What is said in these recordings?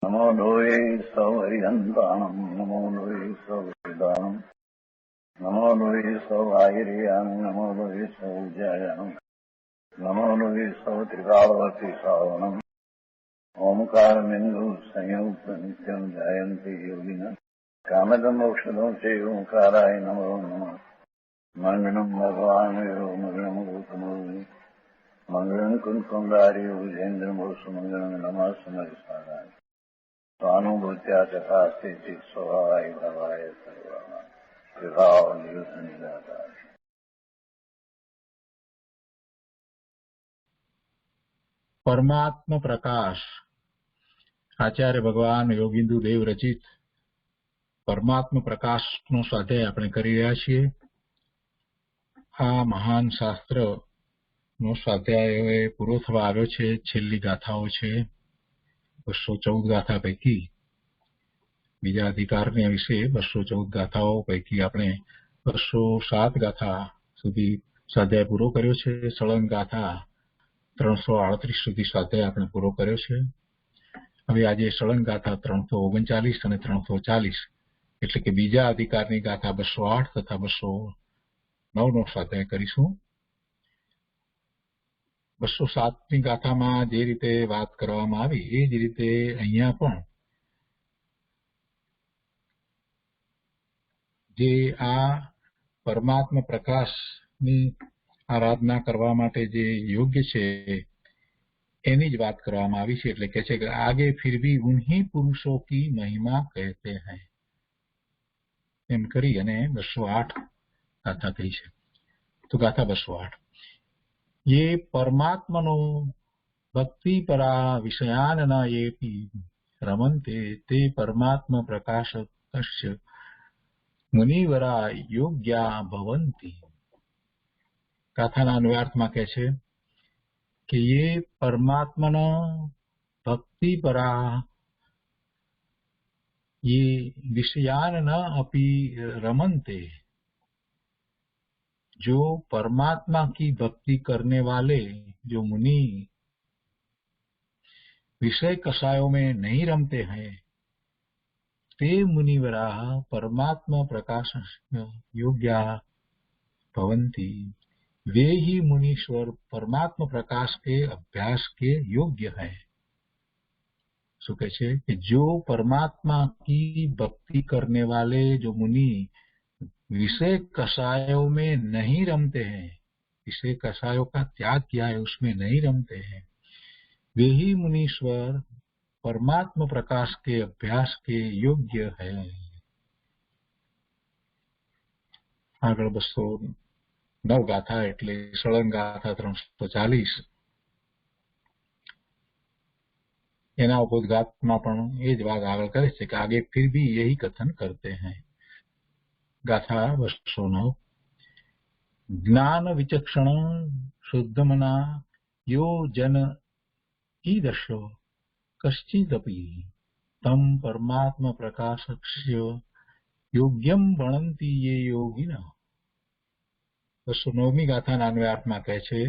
नमो लोये सौहरिहन्ताणम् नमो लोये सौहृदानम् नमो लोये सौभागिर्याम् नमो लोये सौजयाम् नमो लोये सौत्रिकालवती सावनम् ओंकारमिन्दु संयुक्त नित्यम् जयन्ति योगिनः कामदम् मोक्षदम् च ओंकाराय नमो नमः मङ्गलम् भगवान् वीरो मङ्गलम् गौतमो मङ्गलम् कुन्कुण्डारि विजेन्द्रमोसु मङ्गलम् नमः समरिसाराय स्वानुभूत्या तथास्ति चित् स्वभावाय भवाय सर्वः विभाव नियुक्त निराकार। પરમાત્મ પ્રકાશ આચાર્ય ભગવાન યોગિંદુ દેવ રચિત પરમાત્મ પ્રકાશનો સ્વાધ્યાય આપણે કરી રહ્યા છીએ. આ મહાન શાસ્ત્રનો સ્વાધ્યાય પૂરો થવા આવ્યો છે. છેલ્લી ગાથાઓ છે 214 ગાથા પૈકી. બીજા અધિકારને વિશે 214 ગાથાઓ પૈકી આપણે 207 ગાથા સુધી સ્વાધ્યાય પૂરો કર્યો છે. સળંગ ગાથા 338 સુધી સ્વાધ્યાય આપણે પૂરો કર્યો છે. હવે આજે સળંગ ગાથા 339 અને 340 એટલે કે બીજા અધિકારની ગાથા 208 તથા 209 નો સ્વાધ્યાય કરીશું. 207ની ગાથામાં જે રીતે વાત કરવામાં આવી એ જ રીતે અહીંયા પણ જે આ પરમાત્મા પ્રકાશની આરાધના કરવા માટે જે યોગ્ય છે એની જ વાત કરવામાં આવી છે. એટલે કે છે કે આગે ફિર ભી ઉन्हीं પુરુષો की महिमा कहते हैं એમ કરી અને 208 ગાથા કહી છે. તો ગાથા 208 ये परमात्मनो भक्ति परा विषयान न येपि रमन्ते ते परमात्मा प्रकाशकस्य मुनिवरा योग्या भवन्ति. ગાથાના અન્વયાર્થમાં કહે છે કે ये परमात्मनो भक्ति परा ये विषयान न अपि रमन्ते, जो परमात्मा की भक्ति करने वाले जो मुनि विषय कषायों में नहीं रमते हैं ते मुनिवरा परमात्मा प्रकाश योग्या भवन्ति. वे ही मुनीश्वर परमात्मा प्रकाश के अभ्यास के योग्य है. શું કહે છે કે जो परमात्मा की भक्ति करने वाले जो मुनि विषय कषायों में नहीं रमते हैं, विषय कषायों का त्याग किया है उसमें नहीं रमते हैं, वे ही मुनीश्वर परमात्मा प्रकाश के अभ्यास के योग्य है. આગળ 209 ગાથા એટલે સળંગ ગાથા 340 એના ઉपोद्घातમાં પણ એ જ વાત આગળ કરે છે કે આગે फिर भी यही कथन करते हैं. ગાથા 209 ज्ञान विचक्षण शुद्धमना यो जन ईदर्शो कश्चिदपि तम परमात्मा प्रकाशस्य योग्यम भणन्ति ये योगिनः. 209મી ગાથાના અન્વયાર્થમાં કહે છે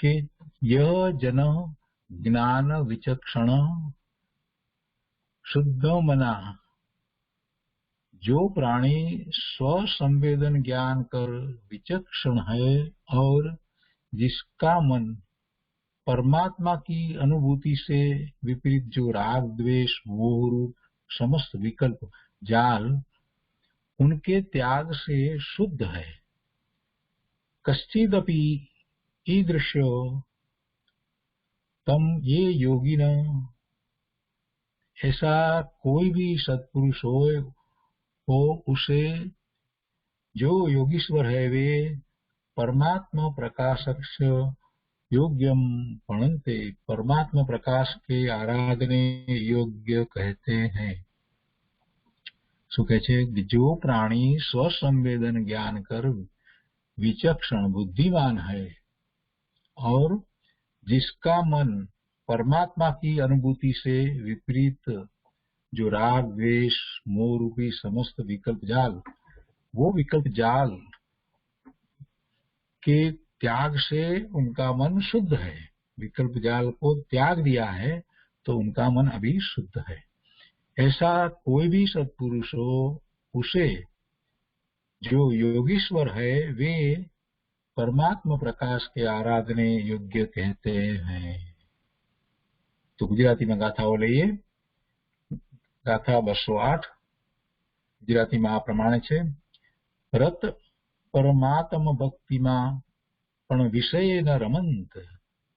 કે यह जन ज्ञान विचक्षण शुद्ध मना, जो प्राणी स्वसंवेदन ज्ञान कर विचक्षण है और जिसका मन परमात्मा की अनुभूति से विपरीत जो राग द्वेष मोह समस्त विकल्प जाल उनके त्याग से शुद्ध है. कश्चिदपि ईदृशो तम ये योगिन, ऐसा कोई भी सत्पुरुष हो उसे जो योगीश्वर है वे परमात्मा प्रकाशक योग्यम भणन्ते, परमात्मा प्रकाश के आराधने योग्य कहते हैं. શું કહે છે કે जो प्राणी स्वसंवेदन ज्ञान कर विचक्षण बुद्धिमान है और जिसका मन परमात्मा की अनुभूति से विपरीत जो राग द्वेष मोह रूपी समस्त विकल्प जाल, वो विकल्प जाल के त्याग से उनका मन शुद्ध है. विकल्प जाल को त्याग दिया है तो उनका मन अभी शुद्ध है। ऐसा कोई भी सत्पुरुष हो, उसे जो योगीश्वर है वे परमात्मा प्रकाश के आराधने योग्य कहते हैं। तो ગુજરાતીમાં ગાથાઓ લઈએ। ગાથા 208 ગુજરાતીમાં આ પ્રમાણે છે। રત પરમાત્મ ભક્તિમાં પણ વિષય ન રમંત,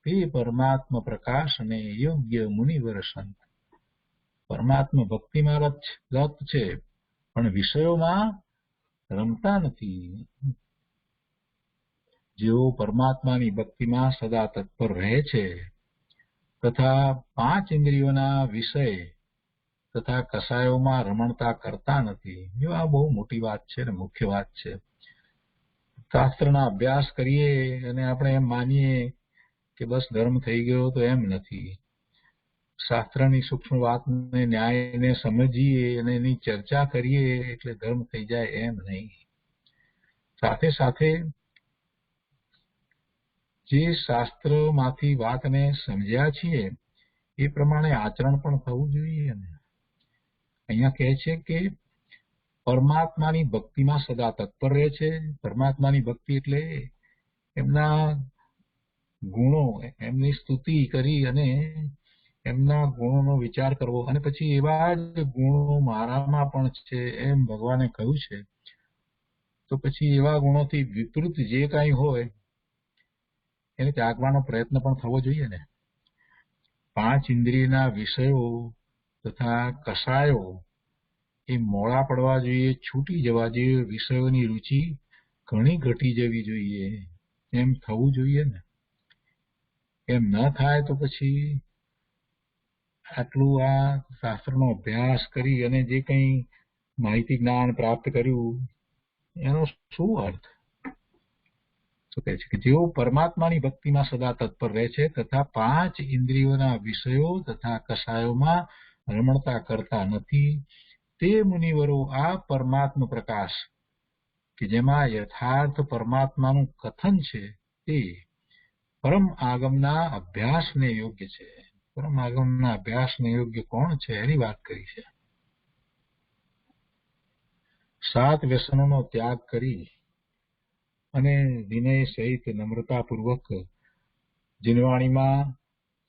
તે પરમાત્મા પ્રકાશને યોગ્ય મુનિવર સંત। પરમાત્મા ભક્તિમાં રત છે પણ વિષયોમાં રમતા નથી। જેઓ પરમાત્માની ભક્તિમાં સદા તત્પર રહે છે તથા 5 ઇન્દ્રિયોના વિષય તથા કસાયોમાં રમણતા કરતા નથી। આ બહુ મોટી વાત છે ને મુખ્ય વાત છે। શાસ્ત્રના અભ્યાસ કરીએ અને આપણે એમ માનીએ કે બસ ધર્મ થઈ ગયો, તો એમ નથી। શાસ્ત્રની સૂક્ષ્મ વાતને ન્યાયને સમજીએ અને એની ચર્ચા કરીએ એટલે ધર્મ થઈ જાય એમ નહીં। સાથે સાથે જે શાસ્ત્રમાંથી વાતને સમજ્યા છીએ એ પ્રમાણે આચરણ પણ થવું જોઈએ ને। અહીંયા કહે છે કે પરમાત્માની ભક્તિમાં સદા તત્પર રહે છે। પરમાત્માની ભક્તિ એટલે એમના ગુણો, એમની સ્તુતિ કરી અને એમના ગુણોનો વિચાર કરવો અને પછી એવા જ ગુણો મારામાં પણ છે એમ ભગવાને કહ્યું છે, તો પછી એવા ગુણોથી વિપરીત જે કાંઈ હોય એને ત્યાગવાનો પ્રયત્ન પણ થવો જોઈએ ને। 5 ઇન્દ્રિયના વિષયો તથા કસાયો એ મોડા પડવા જોઈએ, છૂટી જવા જોઈએ। વિષયોની રુચિ ઘણી ઘટી જવી જોઈએ, એમ થવું જોઈએ ને। એમ ન થાય તો પછી આટલું આ શાસ્ત્રનો અભ્યાસ કરી અને જે કંઈ માહિતી જ્ઞાન પ્રાપ્ત કર્યું એનો શું અર્થ? તો કહે છે કે જેઓ પરમાત્માની ભક્તિમાં સદા તત્પર રહે છે તથા 5 ઇન્દ્રિયોના વિષયો તથા કસાયોમાં રમણતા કરતા નથી, તે મુનિવરો આ પરમાત્મ પ્રકાશ કે જેમાં યથાર્થ પરમાત્માનું કથન છે તે પરમ આગમના અભ્યાસને યોગ્ય છે। પરમ આગમના અભ્યાસને યોગ્ય કોણ છે એની વાત કરી છે। 7 વ્યસનોનો ત્યાગ કરી અને વિનય સહિત નમ્રતાપૂર્વક જીનવાણીમાં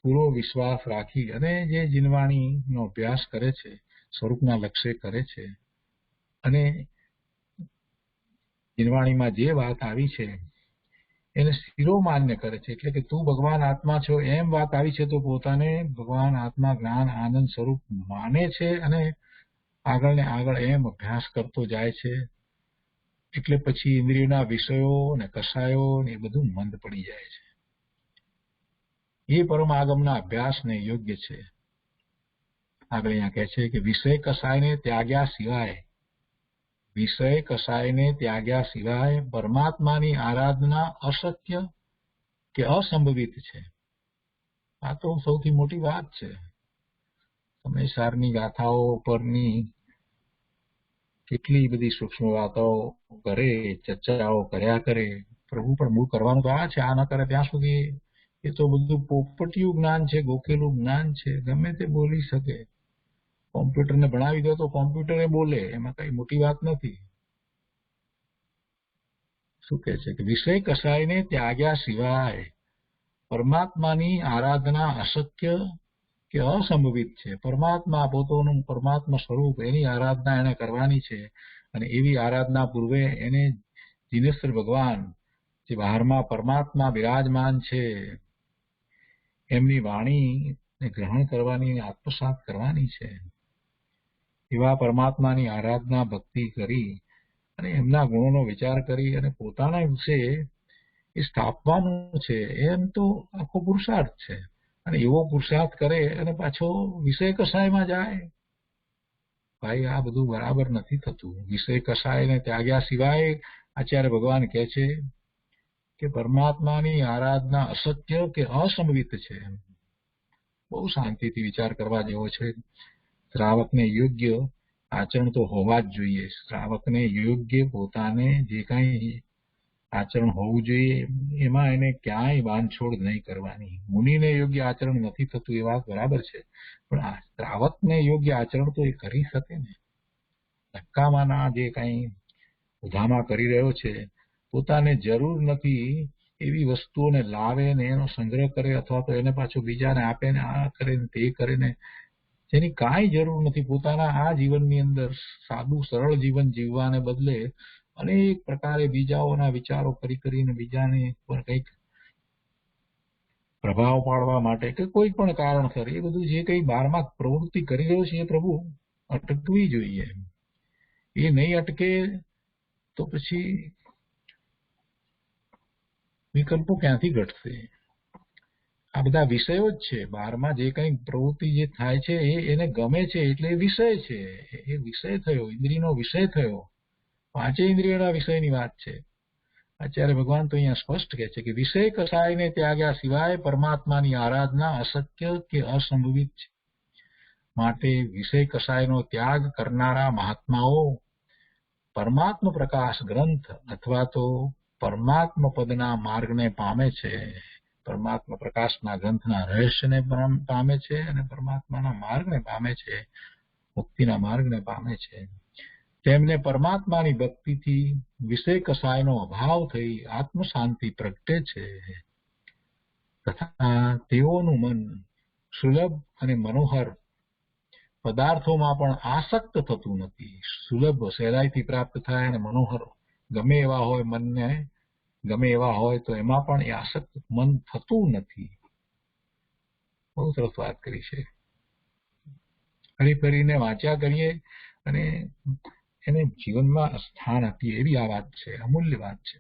પૂરો વિશ્વાસ રાખી અને જે જીનવાણીનો અભ્યાસ કરે છે, સ્વરૂપના લક્ષ્ય કરે છે અને જીનવાણીમાં જે વાત આવી છે એને શિરોમાન્ય કરે છે, એટલે કે તું ભગવાન આત્મા છો એમ વાત આવી છે તો પોતાને ભગવાન આત્મા જ્ઞાન આનંદ સ્વરૂપ માને છે અને આગળ ને આગળ એમ અભ્યાસ કરતો જાય છે। એટલે પછી ઇન્દ્રિયોના વિષયો અને કસાયો ને એ બધું મંદ પડી જાય છે। એ પરમ આગમના અભ્યાસને યોગ્ય છે। આગળ અહીંયા કહે છે કે વિષય કસાયને ત્યાગ્યા સિવાય પરમાત્માની આરાધના અશક્ય કે અસંભવિત છે। આ તો સૌથી મોટી વાત છે। સમયસારની ગાથાઓ પરની કેટલી બધી સૂક્ષ્મ વાતો કરે, ચર્ચાઓ કર્યા કરે। પ્રભુ પણ મૂળ કરવાનું તો આ છે, આ ન કરે ત્યાં સુધી એ તો બધું પોપટિયું જ્ઞાન છે, ગોખેલું જ્ઞાન છે, ગમે તે બોલી શકે। કોમ્પ્યુટરને ભણાવી દો તો કોમ્પ્યુટરે બોલે, એમાં કઈ મોટી વાત નથી। શું કહે છે કે વિષય કસાયને ત્યાગ્યા સિવાય પરમાત્માની આરાધના અશક્ય કે અસંભવિત છે। પરમાત્મા પોતાનું પરમાત્મા સ્વરૂપ એની આરાધના એને કરવાની છે અને એવી આરાધના પૂર્વે એને જીનેશ્વર ભગવાન જે બહારમાં પરમાત્મા બિરાજમાન છે એમની વાણીને ગ્રહણ કરવાની, આત્મસાત કરવાની છે। એવા પરમાત્માની આરાધના ભક્તિ કરી અને એમના ગુણોનો વિચાર કરી અને પોતાના વિશે એ સ્થાપવાનું છે, એમ તો આખો પુરુષાર્થ છે। અને એવો પુરુષાર્થ કરે અને પાછો વિષય કસાયમાં જાય, ભાઈ આ બધું બરાબર નથી થતું। વિષય કસાયને ત્યાગ્યા સિવાય આચાર્ય ભગવાન કહે છે કે પરમાત્માની આરાધના અશક્ય કે અસંભવિત છે। બહુ શાંતિથી વિચાર કરવા જેવો છે। શ્રાવકને યોગ્ય આચરણ તો હોવા જ જોઈએ। શ્રાવકને યોગ્ય પોતાને જે કાંઈ આચરણ હોવું જોઈએ, એમાં એને ક્યાંય બાંધછોડ નહીં કરવાની. મુનિને યોગ્ય આચરણ નથી થતું એ વાત બરાબર છે, પણ આ શ્રાવકને યોગ્ય આચરણ તો એ કરી શકે ને. ધક્કામાંના જે કંઈ ઉધામા કરી રહ્યો છે, પોતાને જરૂર નથી એવી વસ્તુઓને લાવે ને એનો સંગ્રહ કરે, અથવા તો એને પાછો બીજાને આપે ને આ કરે ને તે કરે ને, જેની કાંઈ જરૂર નથી. પોતાના આ જીવનની અંદર સાદું સરળ જીવન જીવવાને બદલે અનેક પ્રકારે બીજાઓના વિચારો કરીને બીજાને પર કંઈક પ્રભાવ પાડવા માટે કે કોઈ પણ કારણસર એ બધું જે કંઈ બહારમાં પ્રવૃત્તિ કરી રહ્યો છે એ પ્રભુ અટકવી જોઈએ. એ નહીં અટકે તો પછી વિકલ્પો ક્યાંથી ઘટશે? આ બધા વિષયો જ છે. બહારમાં જે કંઈ પ્રવૃત્તિ જે થાય છે એને ગમે છે એટલે એ વિષય છે. એ વિષય થયો, ઇન્દ્રિયનો વિષય થયો. પાંચે ઇન્દ્રિયોના વિષયની વાત છે. આચાર્ય ભગવાન તો અહીંયા સ્પષ્ટ કહે છે કે વિષય કસાયને ત્યાગ્યા સિવાય પરમાત્માની આરાધના અશક્ય કે અસંભવિત છે. માટે વિષય કસાયનો ત્યાગ કરનારા મહાત્માઓ પરમાત્મ પ્રકાશ ગ્રંથ અથવા તો પરમાત્મ પદના માર્ગને પામે છે. પરમાત્મ પ્રકાશના ગ્રંથના રહસ્યને પામે છે અને પરમાત્માના માર્ગને પામે છે, મુક્તિના માર્ગને પામે છે. તેમને પરમાત્માની ભક્તિથી વિષય કસાયનો અભાવ થઈ આત્મ શાંતિ પ્રગટે છે, તથા તેઓનું મન સુલભ અને મનોહર પદાર્થોમાં પણ આસક્ત થતું નથી. સુલભ સહેલાઈથી પ્રાપ્ત થાય અને મનોહર ગમે એવા હોય, મનને ગમે એવા હોય તો એમાં પણ એ આસક્ત મન થતું નથી. બહુ સરસ વાત કરી છે. ફરી ફરીને વાંચ્યા કરીએ અને એને જીવનમાં સ્થાન આપીએ એવી આ વાત છે, અમૂલ્ય વાત છે.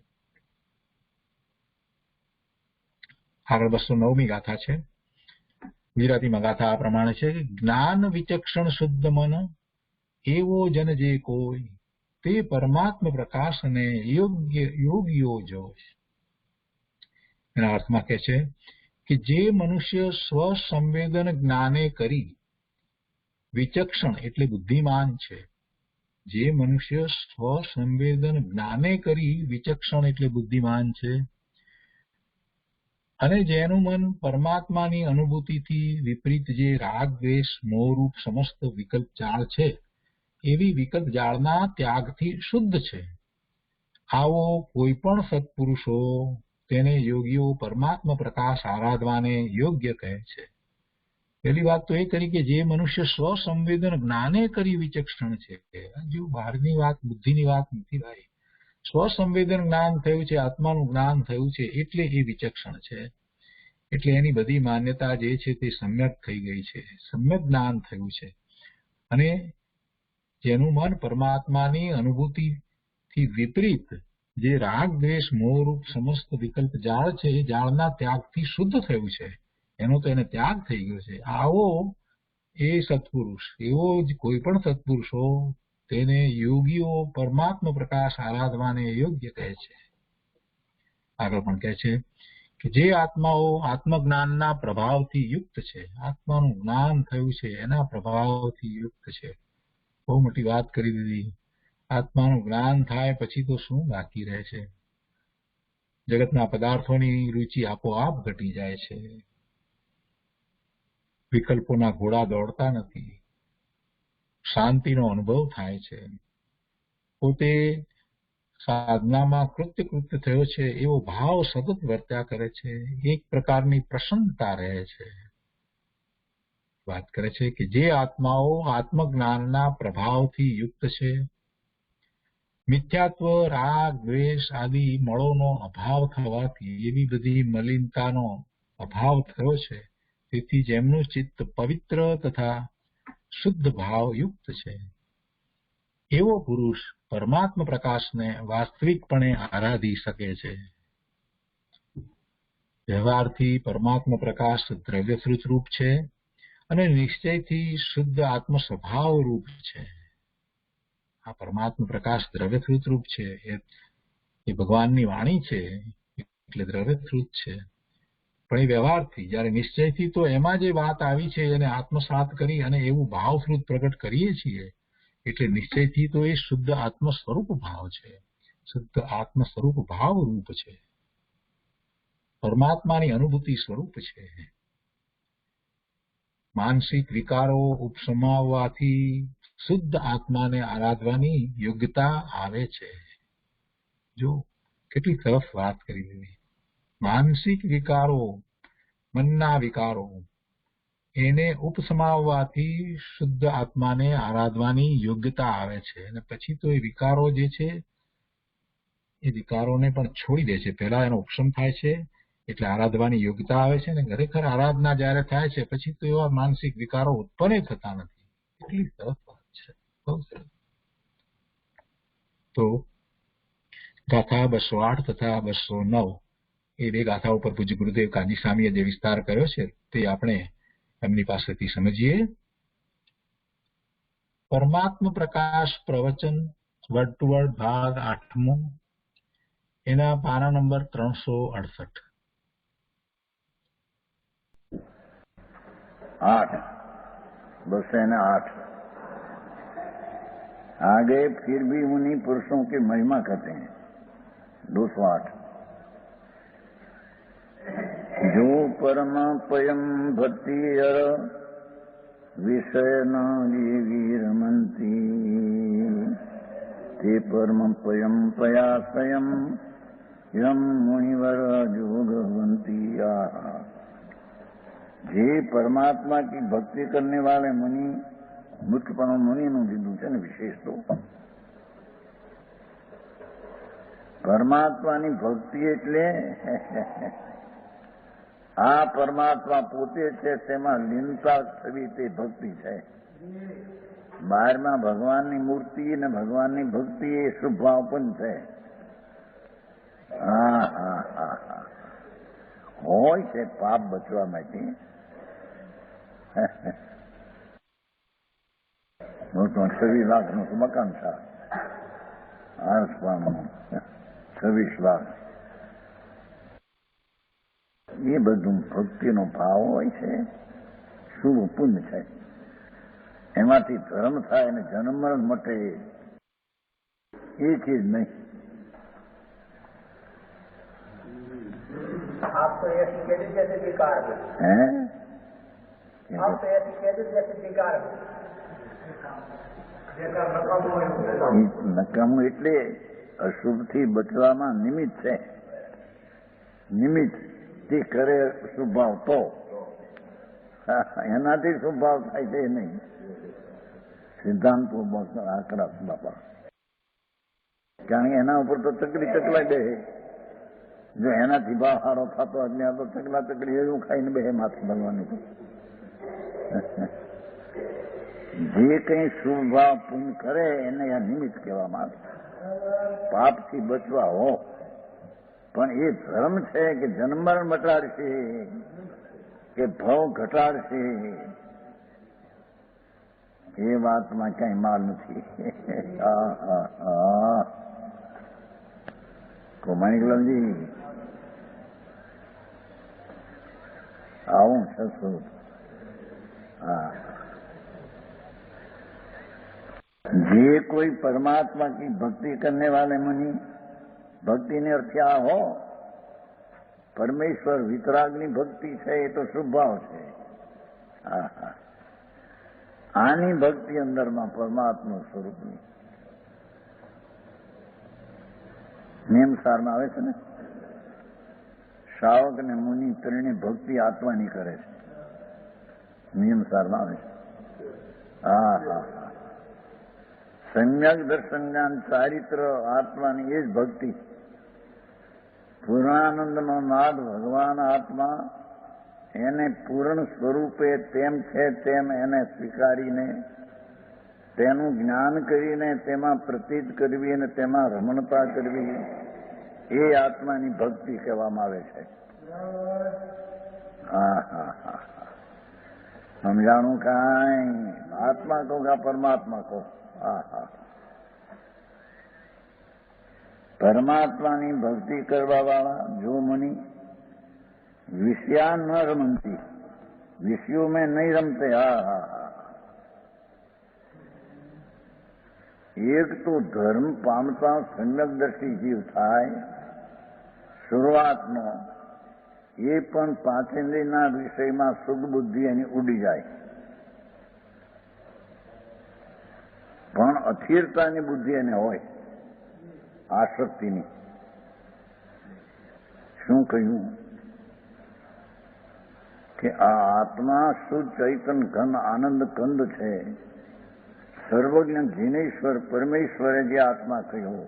આગળ 209મી ગાથા છે. ગુજરાતીમાં ગાથા આ પ્રમાણે છે કે જ્ઞાન વિચક્ષણ શુદ્ધ મન એવો જન જે કોઈ તે પરમાત્મ પ્રકાશને યોગીઓ જોશ. એના અર્થમાં કહે છે કે જે મનુષ્ય સ્વસંવેદન જ્ઞાને કરી વિચક્ષણ એટલે બુદ્ધિમાન છે. જે મનુષ્ય સ્વસંવેદન જ્ઞાને કરી વિચક્ષણ એટલે બુદ્ધિમાન છે અને જેનું મન પરમાત્માની અનુભૂતિથી વિપરીત જે રાગ દ્વેષ મોહરૂપ સમસ્ત વિકલ્પ જાળ છે એવી વિકલ્પ જાળના ત્યાગથી શુદ્ધ છે, આવો કોઈ પણ સત્પુરુષો તેને યોગીઓ પરમાત્મા પ્રકાશ આરાધવાને યોગ્ય કહે છે. પહેલી વાત તો એ કરી કે જે મનુષ્ય સ્વસંવેદન જ્ઞાને કરી વિચક્ષણ છે. જો બહારની વાત બુદ્ધિની વાત નથી ભાઈ, સ્વસંવેદન જ્ઞાન થયું છે, આત્માનું જ્ઞાન થયું છે એટલે એ વિચક્ષણ છે. એટલે એની બધી માન્યતા જે છે તે સમ્યક થઈ ગઈ છે, સમ્યક જ્ઞાન થયું છે. અને જેનું મન પરમાત્માની અનુભૂતિથી વિપરીત જે રાગ દ્વેષ મોહરૂપ સમસ્ત વિકલ્પ જાળ છે એ જાળના ત્યાગથી શુદ્ધ થયું છે, એનો તો એને ત્યાગ થઈ ગયો છે. આવો એ સત્પુરુષ, એવો જ કોઈ પણ સત્પુરુષો તેને યોગીઓ પરમાત્મા પ્રકાશ આરાધવાને યોગ્ય કહે છે. આગળ પણ કહે છે કે જે આત્માઓ આત્મજ્ઞાનના પ્રભાવથી યુક્ત છે, આત્માનું જ્ઞાન થયું છે એના પ્રભાવથી યુક્ત છે. બહુ મોટી વાત કરી દીધી. આત્માનું જ્ઞાન થાય પછી તો શું બાકી રહે છે? જગતના પદાર્થોની રુચિ આપોઆપ ઘટી જાય છે. વિકલ્પોના ઘોડા દોડતા નથી. શાંતિનો અનુભવ થાય છે. પોતે સાધનામાં કૃત્ય થયો છે એવો ભાવ સતત વર્ત્યા કરે છે. એક પ્રકારની પ્રસન્નતા રહે છે. વાત કરે છે કે જે આત્માઓ આત્મજ્ઞાનના પ્રભાવથી યુક્ત છે, મિથ્યાત્વ રાગ દ્વેષ આદિ મળોનો અભાવ થવાથી એવી બધી મલિનતાનો અભાવ થયો છે, તેથી જેમનું ચિત્ત પવિત્ર તથા શુદ્ધ ભાવ યુક્ત છે એવો પુરુષ પરમાત્મ પ્રકાશને વાસ્તવિકપણે આરાધી શકે છે. વ્યવહારથી પરમાત્મ પ્રકાશ દ્રવ્યશ્રુત રૂપ છે અને નિશ્ચયથી શુદ્ધ આત્મ સ્વભાવ રૂપ છે. આ પરમાત્મ પ્રકાશ દ્રવ્યશ્રુત રૂપ છે, એ ભગવાનની વાણી છે એટલે દ્રવ્યશ્રુત છે. પણ એ વ્યવહારથી, જયારે નિશ્ચયથી તો એમાં જે વાત આવી છે એને આત્મસાત કરી અને એવું ભાવશ્રુત પ્રગટ કરીએ છીએ એટલે નિશ્ચયથી તો એ શુદ્ધ આત્મ સ્વરૂપ ભાવ છે. શુદ્ધ આત્મ સ્વરૂપ ભાવ રૂપ છે, પરમાત્માની અનુભૂતિ સ્વરૂપ છે. માનસિક વિકારો ઉપસમાવવાથી શુદ્ધ આત્માને આરાધવાની યોગ્યતા આવે છે. જો કેટલી સરસ વાત કરી દીધી. માનસિક વિકારો, મનના વિકારો, એને ઉપસમાવવાથી શુદ્ધ આત્માને આરાધવાની યોગ્યતા આવે છે. અને પછી તો એ વિકારો જે છે એ વિકારોને પણ છોડી દે છે. પહેલા એનો ઉપશમ થાય છે એટલે આરાધવાની યોગ્યતા આવે છે, અને ખરેખર આરાધના જયારે થાય છે પછી તો એવા માનસિક વિકારો ઉત્પન્ન થતા નથી. એટલી સરસ વાત છે, બહુ સરસ. તો ગાથા 208 તથા 209 એ બે ગાથા ઉપર પૂજ્ય ગુરુદેવ કાજી સ્વામીએ જે વિસ્તાર કર્યો છે તે આપણે એમની પાસેથી સમજીએ. પરમાત્મ પ્રકાશ પ્રવચન વર્ડ ટુ વર્ડ ભાગ 8મો, એના પાના નંબર 368. 8 208. आगे फिर भी उन्हीं पुरुषों की महिमा कहते हैं. 208. जो परम पयम भक्ति अर विषय न जीवी रमंती ते परम पयम पयासयम यम मुनिवर जोगवंती. જે પરમાત્મા की भक्ति करने वाले मुनि, મુખ્યપણું મુનિનું દીધું છે ને વિશેષ તો પરમાત્માની ભક્તિ એટલે આ પરમાત્મા પોતે છે તેમાં લીનતા થવી તે ભક્તિ છે. બહારમાં ભગવાનની મૂર્તિ અને ભગવાનની ભક્તિ એ શુભભાવ પણ છે. હા હા હા હા હોય છે પાપ બચવા માટે. મોટો 26 લાખનું મકાન છે, આસપાસનું 26 લાખ. એ બધું ભક્તિનો ભાવ હોય છે, શુભ પુણ્ય છે. એમાંથી ધર્મ થાય અને જન્મ મટે એ ચીજ નહીં. आप तो ऐसी कह दी जैसे बेकार हो. आप तो ऐसी कह दी जैसे बेकार हो. નકામું એટલે અશુભથી બચવામાં નિમિત્ત છે. નિમિત્ત તે કરે શુભભાવ તો એનાથી શુભભાવ થાય છે નહીં. સિદ્ધાંતો આકરા બાપા, કારણ કે એના ઉપર તો ચકલી ચકલાઈ બે. જો એનાથી ભાવ સારો થતો અજ્ઞા તો ચકલા ચકલી એવું ખાઈને બે માથે ભગવાનનું. જે કંઈ શુભ ભાવ પૂર્ણ કરે એને આ નિમિત્ત કહેવામાં આવે. પાપથી બચવા હો, પણ એ ધર્મ છે કે જન્મરણ મટાડશે કે ભાવ ઘટાડશે એ વાતમાં કઈ માલ નથી. માણિકલાલજી આવું છે શું? હા, જે कोई परमात्मा की भक्ति करने वाले मुनि, भक्ति ने अर्थ क्या हो, परमेश्वर वितरागनी भक्ति છે એ તો શુભ ભાવ છે. આની ભક્તિ અંદરમાં પરમાત્મા સ્વરૂપની નિયમસારમાં આવે છે ને, શ્રાવક અને મુનિ ત્રણે ભક્તિ આત્માની કરે છે. નિયમસારમાં આવે છે. હા હા હા, સમ્યક દર્શન જ્ઞાન ચારિત્ર આત્માની એ જ ભક્તિ. પૂર્ણાનંદનો નાદ ભગવાન આત્મા એને પૂર્ણ સ્વરૂપે તેમ છે તેમ એને સ્વીકારીને તેનું જ્ઞાન કરીને તેમાં પ્રતીત કરવી અને તેમાં રમણતા કરવી એ આત્માની ભક્તિ કહેવામાં આવે છે. હા હા હા, સમજાણું કાંઈ? આત્મા કહો કે પરમાત્મા કહો. હા હા, પરમાત્માની ભક્તિ કરવા વાળા જો મુનિ વિષયા ન રમતી, વિષયો મેં નહીં રમતે. હા હા હા, એક તો ધર્મ પામતા સમ્યકદર્શી જીવ થાય શરૂઆતનો, એ પણ પાંચેન્દ્રિયના વિષયમાં સુખ બુદ્ધિ એની ઉડી જાય, પણ અસ્થિરતાની બુદ્ધિ એને હોય, આસક્તિની. શું કહ્યું કે આ આત્મા શુદ્ધ ચૈતન ઘન આનંદ કંદ છે. સર્વજ્ઞ જીનેશ્વર પરમેશ્વરે જે આત્મા કહ્યો,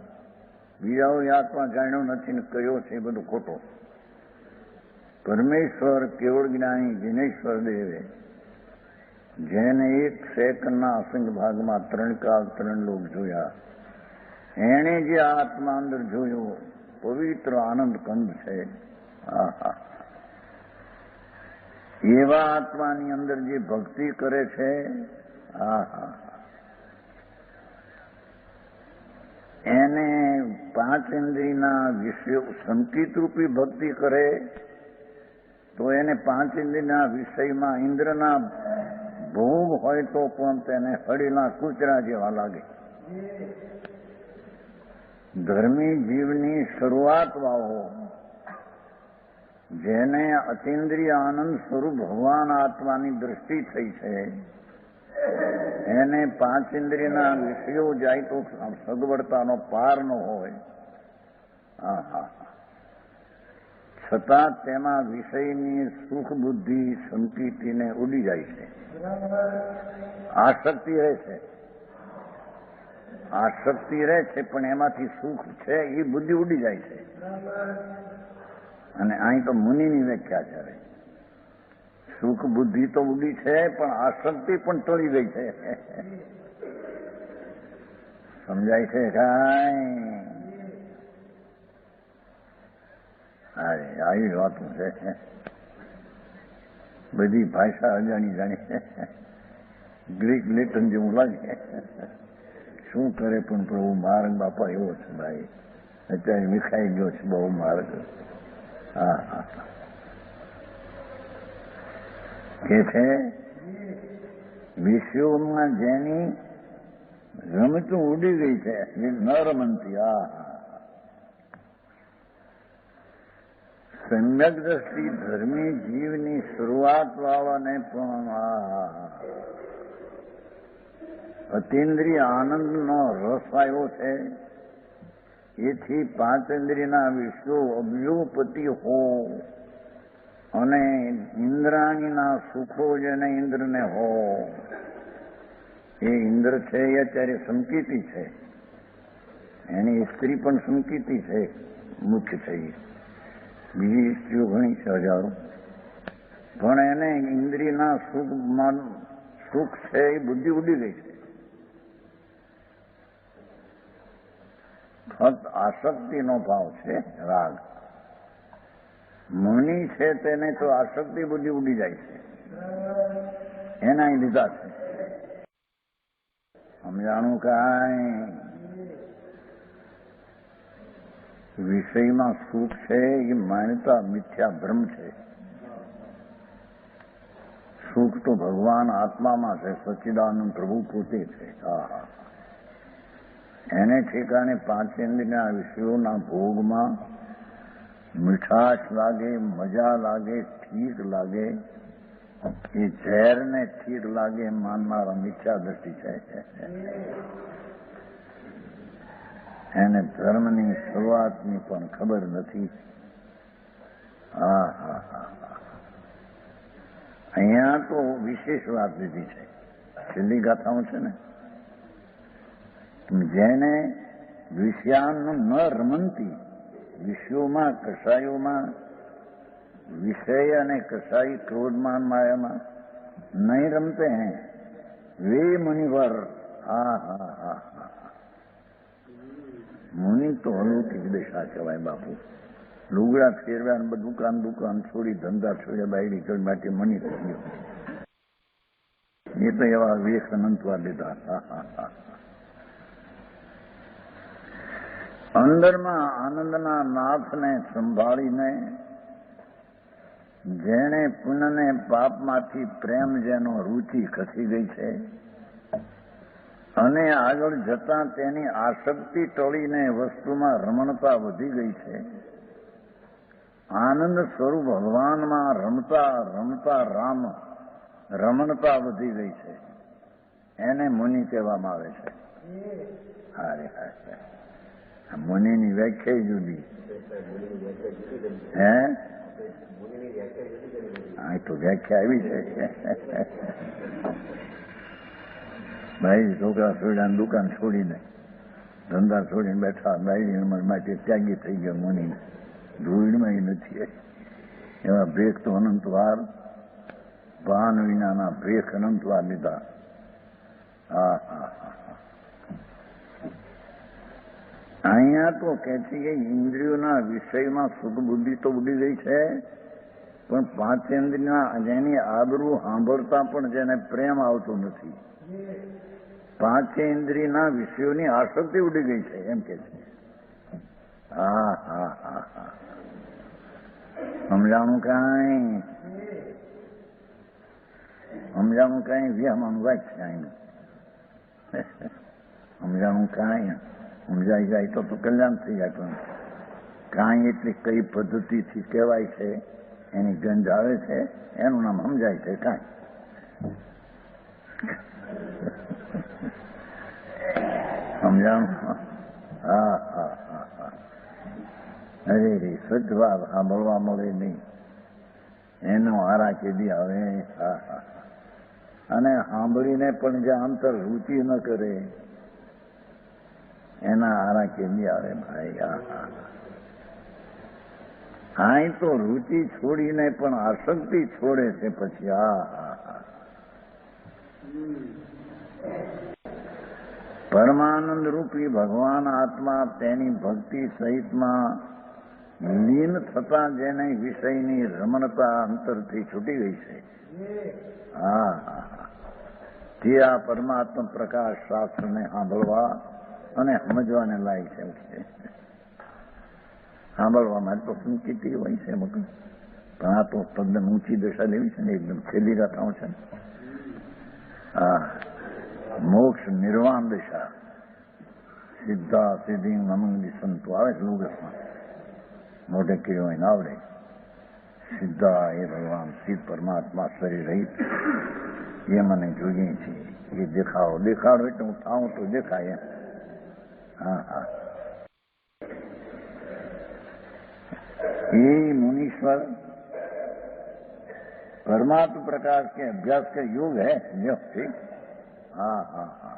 બીજાઓ એ આત્મા જાણ્યો નથી ને કહ્યો છે એ બધું ખોટો. પરમેશ્વર કેવળ જ્ઞાની જીનેશ્વર દેવે જેને એક સેકન્ડના અસંખ્ય ભાગમાં 3 કાળ 3 લોક જોયા, એણે જે આત્મા અંદર જોયો પવિત્ર આનંદ કંદ છે. આહા, એવા આત્માની અંદર જે ભક્તિ કરે છે, આહા, એને પાંચ ઇન્દ્રિયના વિષયો સંકિત રૂપી ભક્તિ કરે તો એને પાંચ ઇન્દ્રિયના વિષયમાં ઇન્દ્રના ભોગ હોય તો પણ તેને હળીના કૂતરા જેવા લાગે. ધર્મી જીવની શરૂઆત વાળો જેને અતિન્દ્રિય આનંદ સ્વરૂપ ભગવાન આત્માની દ્રષ્ટિ થઈ છે, એને પાંચ ઇન્દ્રિયના વિષયો જાય તો સગવડતાનો પાર ન હોય. છતાં તેમાં વિષયની સુખ બુદ્ધિ સંકિતિને ઉડી જાય છે. આસક્તિ રહે છે, આસક્તિ રહે છે, પણ એમાંથી સુખ છે એ બુદ્ધિ ઉડી જાય છે. અને અહીં તો મુનિની વ્યાખ્યા છે, સુખ બુદ્ધિ તો ઉડી છે પણ આસક્તિ પણ ટળી ગઈ છે. સમજાય છે કાંઈ? અરે આવી વાતું છે, બધી ભાષા અજાણી જાણી, ગ્રીક લેટન જેવું લાગે. શું કરે પણ પ્રભુ માર્ગ બાપા એવો છે ભાઈ, અત્યારે વિખાઈ ગયો છે બહુ માર્ગ. હા, કે છે વિશ્વમાં જેની રમતું ઉડી ગઈ છે ન રમંતી. સમ્યક દ્રષ્ટિ ધર્મી જીવની શરૂઆત વાળાને પણ અતિન્દ્રિય આનંદનો રસ આવ્યો છે. એથી પાંચેન્દ્રિયના વિશ્વો અબજોપતિ હો અને ઇન્દ્રાણીના સુખો જેને ઇન્દ્રને હો, એ ઇન્દ્ર છે એ અત્યારે સંકિતી છે, એની સ્ત્રી પણ સંકિતી છે, મુખ્ય છે. બીજી સ્ત્રીઓ ઘણી છે, હજારો, પણ એને ઇન્દ્રિયના સુખ છે એ બુદ્ધિ ઉડી ગઈ છે. ફક્ત આસક્તિનો ભાવ છે, રાગ. મુનિ છે તેને તો આસક્તિ બુદ્ધિ ઉડી જાય છે, એના લીધા છે. સમજાણું કાંઈ? વિષયમાં સુખ છે એ માન્યતા મિથ્યા ભ્રમ છે. સુખ તો ભગવાન આત્મામાં છે, સચ્ચિદાનંદ પ્રભુ પોતે છે. એને ઠેકાણે પાંચેન્દ્રિયના વિષયોના ભોગમાં મીઠાશ લાગે, મજા લાગે, ઠીક લાગે, એ ઝેરને ઠીક લાગે માનનારા મિથ્યા દ્રષ્ટિ છે. એને ધર્મની શરૂઆતની પણ ખબર નથી. અહીંયા તો વિશેષ વાત લીધી છે, છેલ્લી ગાથાઓ છે ને, જેને વિષયાનું ન રમંતી, વિષયોમાં કસાયોમાં વિષય અને કસાઈ ક્રોધમાન માયામાં નહીં રમતે હૈ વે મુનિવર. મુનિ તો અલૌકિક દશા કહેવાય બાપુ. લુગડા ફેરવ્યા, દુકાન છોડી, ધંધા છોડ્યા, બાયડી કરી માટે મની થઈ ગયો. એ તો એવા વેશ અનંતવા લીધા. અંદરમાં આનંદના નાથને સંભાળીને જેણે પુણ્યને પાપમાંથી પ્રેમ જેનો રૂચિ ખસી ગઈ છે, અને આગળ જતા તેની આસક્તિ ટળીને વસ્તુમાં રમણતા વધી ગઈ છે. આનંદ સ્વરૂપ ભગવાનમાં રમતા રમતા રામ રમણતા વધી ગઈ છે. એને મુનિ કહેવામાં આવે છે. હારે હારે મુનિની વ્યાખ્યા જુદી. હે હા તો વ્યાખ્યા આવી છે. ભાઈ છોકરા છોડ્યા દુકાન છોડીને ધંધા છોડીને બેઠા બાયડી ઉંમર માટે ત્યાગી થઈ ગયો મુનિ. ધૂળમાં નથી એવા ભેખ તો અનંતવાર ભાન વિનાના ભેખ અનંતવાર લીધા. હા હા હા અહીંયા તો કે છે કે ઇન્દ્રિયોના વિષયમાં સુખ બુદ્ધિ તો ઉડી ગઈ છે, પણ પાંચેન્દ્રિયના જેની આબરૂ સાંભળતા પણ જેને પ્રેમ આવતો નથી. પાંચેન્દ્રિયના વિષયોની આસક્તિ ઉડી ગઈ છે એમ કે છે. હા હા હા હા સમજાણું કાંઈ સમજાણું કાંઈ વ્યામાનું વાંચ્યા સમજાણું કાંઈ સમજાઈ જાય તો કલ્યાણ થઈ જાય. પણ કાંઈ એટલે કઈ પદ્ધતિથી કહેવાય છે એની ગંજ આવે છે એનું નામ સમજાય છે કાંઈ. સમજાણું? હા હા હા હા અરે રે સજવાબ સાંભળવા મળે નહીં એનો હારા કેદી આવે. હા હા અને સાંભળીને પણ જે અંતર રુચિ ન કરે એના હારા કેદી આવે ભાઈ. હા હા તો રુચિ છોડીને પણ આસક્તિ છોડે છે પછી. હા હા હા પરમાનંદ રૂપી ભગવાન આત્મા તેની ભક્તિ સહિતમાં લીન થતા જેને વિષયની રમણતા અંતરથી છૂટી ગઈ છે. હા હા તે આ પરમાત્મા પ્રકાશ શાસ્ત્રને સાંભળવા અને સમજવાને લાયક છે. સાંભળવામાં તો સંકિતી હોય છે પણ આ તો તદ્દન ઊંચી દશા લેવી છે ને એકદમ છેલ્લી ગાથાઓ છે. હા મોક્ષ નિર્વાણ દશા સિદ્ધા સિદ્ધિ નમંગી સંતો આવે છે લોગસમાં મોઢે કીધું હોય ને આવડે. સિદ્ધા એ ભગવાન સિદ્ધ પરમાત્મા શરીર રહિત એ મને જોઈએ છે. એ દેખાડો એટલે હું થાઉં તો દેખાય એમ. હા હા ये मुनीश्वर परमात्म प्रकाश के अभ्यास का योग है. समझो ठीक. हाँ हाँ हाँ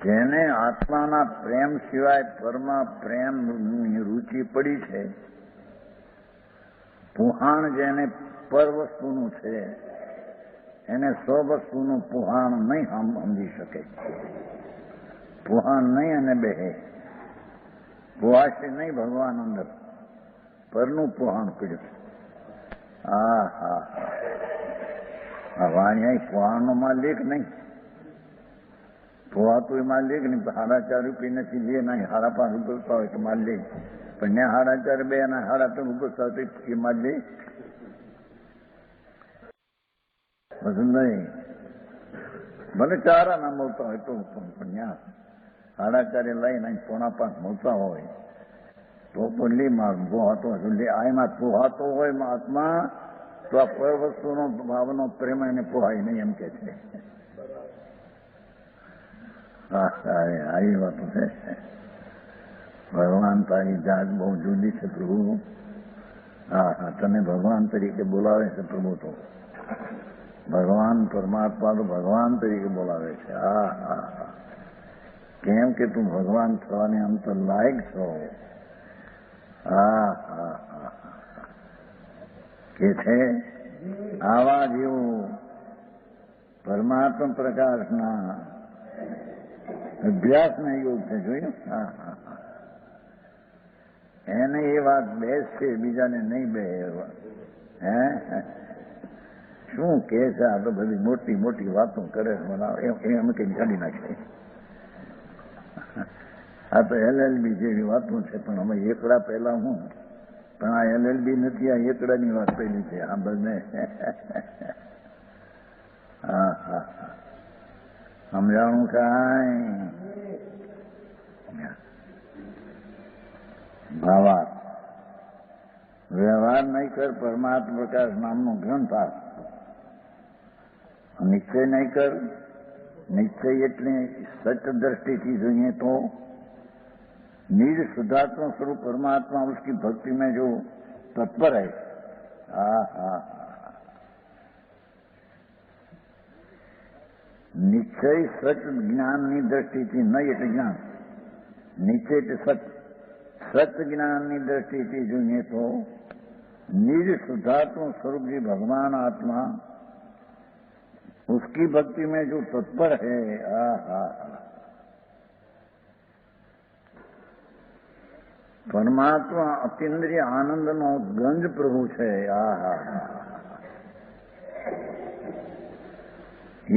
જેને આત્માના પ્રેમ સિવાય પરમા પ્રેમની રુચિ પડી છે, પુહાણ જેને પર વસ્તુનું છે એને સ્વવસ્તુનું પુહાણ નહીં સમજી શકે. પુહાણ નહીં અને બેહે પુહાશે નહીં ભગવાન અંદર પરનું પુહાણ પીડ્યું. હા હા હા વાણિયા પુહાણનો માલિક નહીં. પુહાતું એ માલિક નહીં. 4.5 રૂપિયા નથી લે ના 5.5 રૂપિયા હોય તો માલિક. પણ ને 4.5 બે ના 3.5 રૂપિયા તો એ માલિક બધું નહીં. ભલે 4 ના મળતા હોય તો પણ ત્યાં 4.5 લઈને 4.5 મળતા હોય તો લે મારું પોહાતો લે. આમાં પોહાતો હોય આત્મા તો આ પર વસ્તુનો ભાવનો પ્રેમ એને પોહાય નહીં એમ કે છે. આવી વાતો છે. ભગવાન તારી જાત બહુ જુદી છે પ્રભુ. હા હા તને ભગવાન તરીકે બોલાવે છે પ્રભુ. તો ભગવાન પરમાત્મા તો ભગવાન તરીકે બોલાવે છે. હા હા હા કેમ કે તું ભગવાન થવાની અંતર લાયક છો. હા હા હા કે છે આવા જેવું પરમાત્મા પ્રકાશના અભ્યાસના યોગ છે. જોયું? હા હા હા એને એ વાત બેસ છે બીજાને નહીં બે. હે શું કે છે આ તો બધી મોટી મોટી વાતો કરે એમ કઈ કાઢી નાખે. આ તો LLB જેવી વાતો છે પણ અમે એકડા પહેલા હું પણ આ LLB નથી. આ એકડાની વાત પહેલી છે. આ બંને હા હા સમજાણું કાંઈ ભાવાર્થ વ્યવહાર નહીં કર પરમાત્મા પ્રકાશ નામનો ગ્રંથ આપ નિશ્ચય નહીં કર નિશ્ચય એટલે સચ दृष्टि જોઈએ तो निज शुद्धात्मा स्वरूप परमात्मा उसकी भक्ति में जो तत्पर है निश्चय सच ज्ञानની દ્રષ્ટિથી નહીં એટલે જ્ઞાન નિશ્ચય એટલે सच ज्ञानની દ્રષ્ટિથી જોઈએ तो निज शुद्धात्मा स्वरूप जी भगवान आत्मा उसकी भक्ति में जो तत्पर है परमात्मा अतीन्द्रिय आनंदનો ગંજ પ્રભુ છે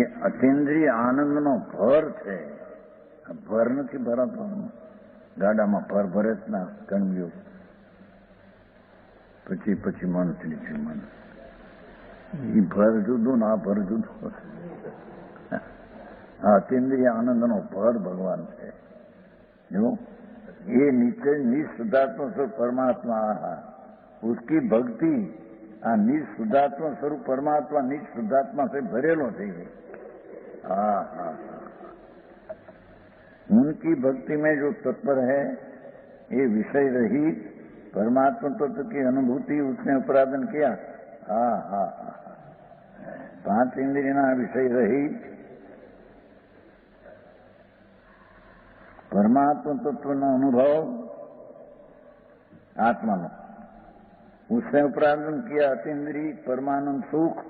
એ અતીન્દ્રિય આનંદનો ભર છે ભર નથી ભરાતો ગાડામાં ભર ભરે જ ના કણવ્યું પછી મન ત્રીજું મન એ ભર જુદું ને આ ભર જુદું આ અતીન્દ્રિય આનંદનો ભર ભગવાન છે જો ये नीचे निज शुद्धात्मा स्वरूप परमात्मा उसकी भक्ति निज शुद्धात्मा स्वरूप परमात्मा निज शुद्धात्मा से भरेलो थे उनकी भक्ति में जो तत्पर है ये विषय रहित परमात्मा तत्व की अनुभूति उसने अपराधन किया पांच इंद्रिय विषय रहित परमात्मा तत्व नो अनुभव आत्मा नो उसने उपराधन किया अतीन्द्रिय परमानंद सुख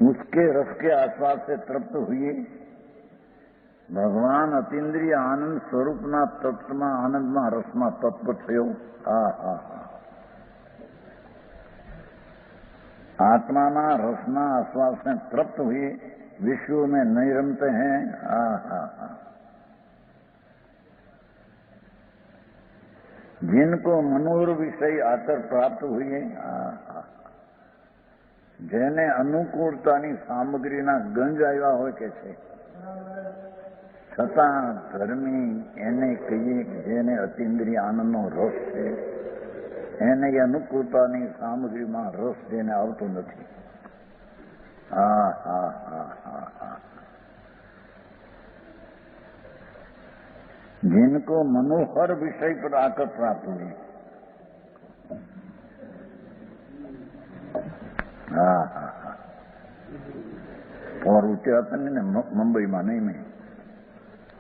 उसके रस के आस्वाद से तृप्त हुए भगवान अतीन्द्रिय आनंद स्वरूप ना तत्व में आनंद में रस में तत्व थयो आत्मा रसना आस्वाद से तृप्त हुए विश्व में नहीं रमते हैं जिनको मनोहर विषय आकर प्राप्त हुए जेने अनुकूलतानी सामग्रीना गंज आव्या होय के छे छतां धर्मी एने कहीए जेने अतीन्द्रिय आनंदनो रस छे એને અનુકૂળતાની સામગ્રીમાં રસ જેને આવતો નથી जिनको मनोहर विषय पर आकर प्राप्त हुई और ऊंचे હતા ને મુંબઈમાં નહીં મેં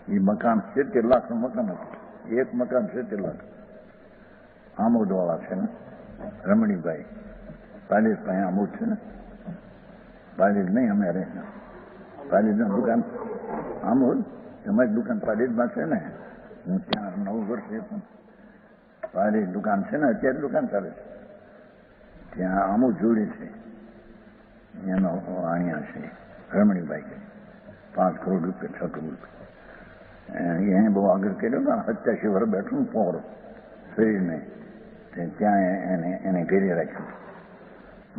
એ મકાન 70 લાખનું મકાન હતું એક મકાન 70 લાખ આમોદવાળા છે ને રમણીભાઈ પાલિત પાસે આમોદ છે ને પાલિત નહીં અમે રહે પાલિતની દુકાન આમોદ અમારી દુકાન પાલિતમાં છે ને હું ત્યાં 9 વર્ષે પણ પાલિત દુકાન છે ને અત્યારે દુકાન ચાલે છે ત્યાં આમોદ જોડી છે એનો આણિયા છે રમણીભાઈ 5 કરોડ રૂપિયા 6 કરોડ રૂપિયા એને બહુ આગળ કર્યો ને 87 વર્ષ બેઠું ને પોરો શરીરને ત્યાં એને ઘેરી રાખ્યું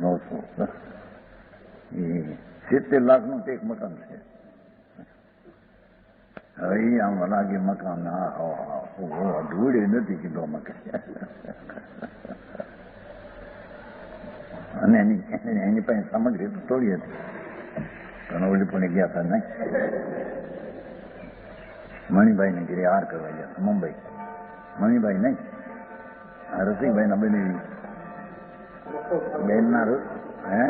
900 એ 70 લાખનું એક મકાન છે હવે એ આમ લાગે મકાન ધૂળે નથી કીધો મકાન અને એની પાસે સામગ્રી તો તોડી હતી પણ ઓલી પણ ગયા હતા નહીં મણિભાઈને ઘેરે હાર કરવા ગયા હતા મુંબઈ મણિભાઈ નહીં રસિકભાઈના બની બેનના હે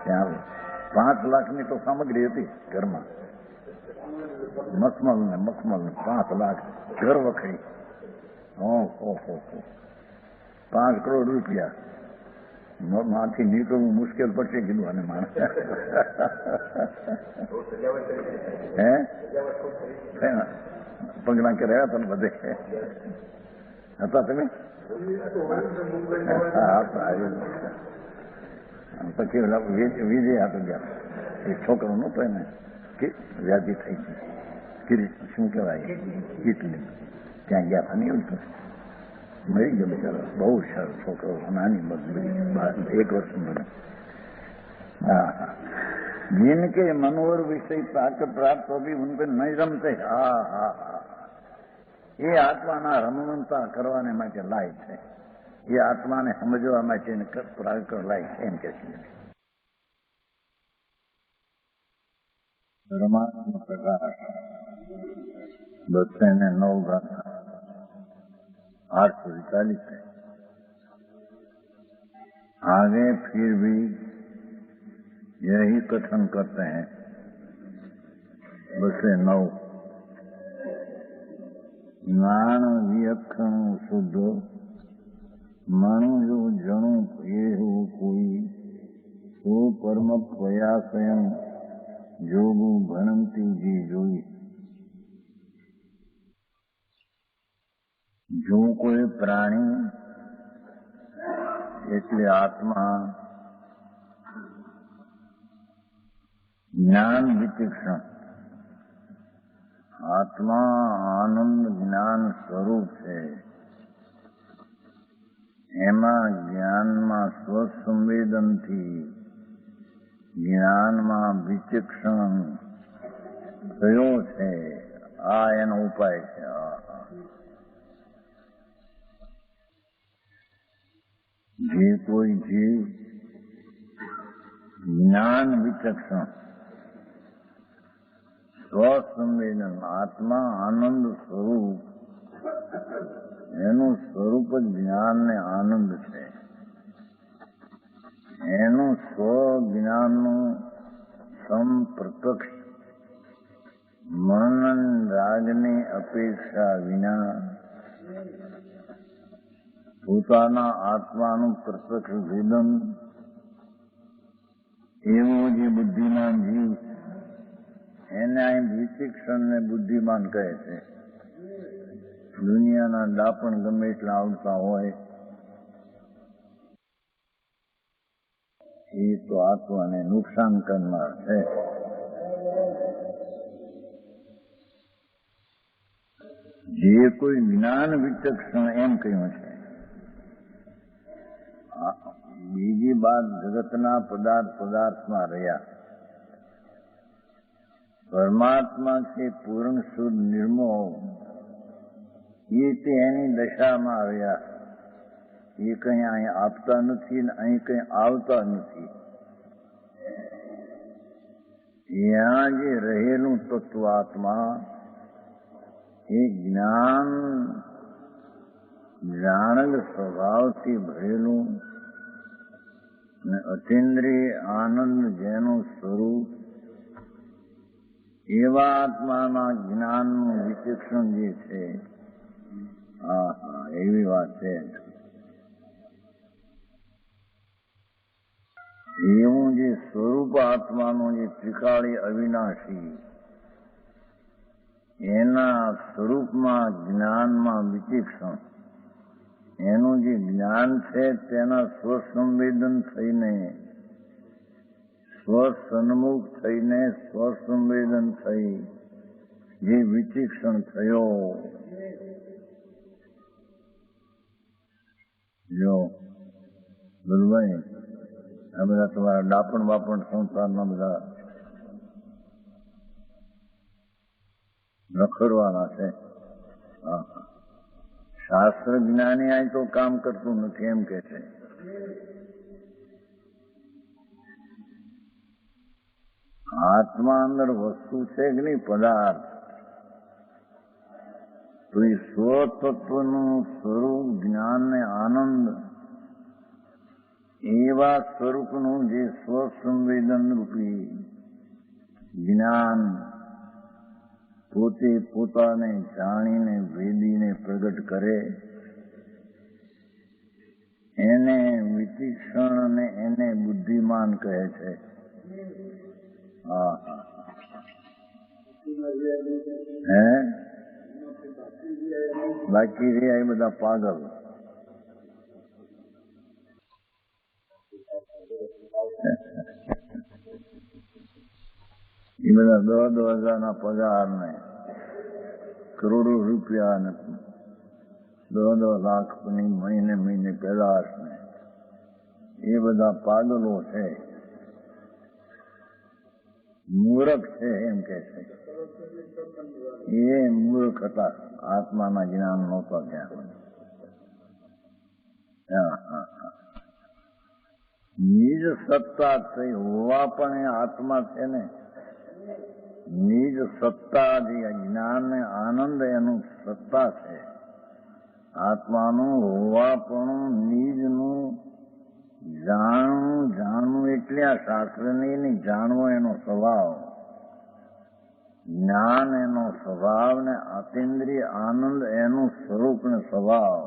ત્યાં 5 લાખની તો સામગ્રી હતી ઘરમાં મખમલ ને 5 લાખ ઘર વખરી 5 કરોડ રૂપિયા માંથી નીકળવું મુશ્કેલ પડશે કીધું અને માણસ હે પગલા કે રહ્યા હતા બધે હતા તમે પછી વિજય હતો ગયા એ છોકરો નહોતો એને વ્યાધિ થઈ ગઈ શું કહેવાય કીટલી ત્યાં ગયા હતા નહીં તો મરી ગયો બિચારો. બહુ સારો છોકરો, નાની મરી 1 વર્ષ મને. हाँ, जिनके मनोहर विषय प्राप्त होगी उनपे नहीं रमते. હા હા હા, એ આત્માના રમણતા કરવાને માટે લાય છે. એ આત્માને સમજવા માટે લાય છે એમ કે છે. परमात्मा प्रकाश 209 840 है. आगे फिर भी यही कथन करते हैं 209 ज्ञान वियक्षण शुद्ध मनु जो जणु ये हो कोई तो परम प्रयासयन जोगु भणंती जी जोई. जो कोई प्राणी એટલે આત્મા જ્ઞાન વિચક્ષણ, આત્મા આનંદ જ્ઞાન સ્વરૂપ છે. એમાં જ્ઞાનમાં સ્વસંવેદનથી જ્ઞાનમાં વિચક્ષણ થયો છે. આ એનો ઉપાય છે. જે કોઈ જીવ જ્ઞાન વિચક્ષણ સ્વસંવેદન આત્મા આનંદ સ્વરૂપ, એનું સ્વરૂપ જ જ્ઞાન ને આનંદ છે. એનું સ્વજ્ઞાનનું સંપ્રત્યક્ષ મનન રાગની અપેક્ષા વિના પોતાના આત્માનું પ્રત્યક્ષ વેદન એવો જે બુદ્ધિમાન જીવ એને અહીં વિચક્ષણને બુદ્ધિમાન કહે છે. દુનિયાના દાપણ ગમે એટલા આવતા હોય એ તો આત્માને નુકસાન કરનાર છે. જે કોઈ જ્ઞાન વિચક્ષણ એમ કહ્યું છે. બીજી બાત જગતના પદાર્થમાં રહ્યા. પરમાત્મા છે પૂર્ણ શુદ્ધ નિર્મોહ, એ તે એની દશામાં આવ્યા. એ કંઈ અહીં આપતા નથી ને અહીં કંઈ આવતા નથી. ત્યાં જે રહેલું તત્વ આત્મા એ જ્ઞાન જાણલ સ્વભાવથી ભરેલું ને અતિન્દ્રિય આનંદ જેનું સ્વરૂપ, એવા આત્માના જ્ઞાનનું વિચક્ષણ જે છે. હા હા, એવી વાત છે. એવું જે સ્વરૂપ આત્માનું જે ત્રિકાળી અવિનાશી, એના સ્વરૂપમાં જ્ઞાન વિચક્ષણ, એનું જે જ્ઞાન છે તેના સ્વસંવેદન થઈને, સ્વસન્મુખ થઈને, સ્વસંવેદન થઈ જે વિચક્ષણ થયો. જો ગુરુભાઈ, આ બધા તમારા ડાપણ બાપણ સંસારના બધા રખડવાના છે. શાસ્ત્ર જ્ઞાની આ તો કામ કરતું નથી એમ કે છે. આત્મા અંદર વસ્તુ છે કે નહીં, પદાર્થ, તો એ સ્વતત્વનું સ્વરૂપ જ્ઞાન ને આનંદ, એવા સ્વરૂપનું જે સ્વસંવેદન રૂપી જ્ઞાન પોતે પોતાને જાણીને વેદીને પ્રગટ કરે, એને વિચક્ષણ અને એને બુદ્ધિમાન કહે છે. હા હા, હે બાકી રહ્યા એ બધા પાગલ. એ બધા 10,000 પગાર ને કરોડો રૂપિયા ને દોઢ લાખની મહિને પેદાશ ને એ બધા પાગલો છે, મૂર્ખ છે એમ કે છે. એ મૂર્ખ હતા, આત્માના જ્ઞાન નહોતા ત્યાં. નિજ સત્તા થઈ હોવા પણ એ આત્મા છે ને. નિજ સત્તા જે જ્ઞાન ને આનંદ એનું સત્તા છે. આત્માનું હોવા પણ નિજનું જાણવું એટલે આ શાસ્ત્રની નહીં, જાણવો એનો સ્વભાવ, જ્ઞાન એનો સ્વભાવ ને અતિન્દ્રિય આનંદ એનું સ્વરૂપ ને સ્વભાવ.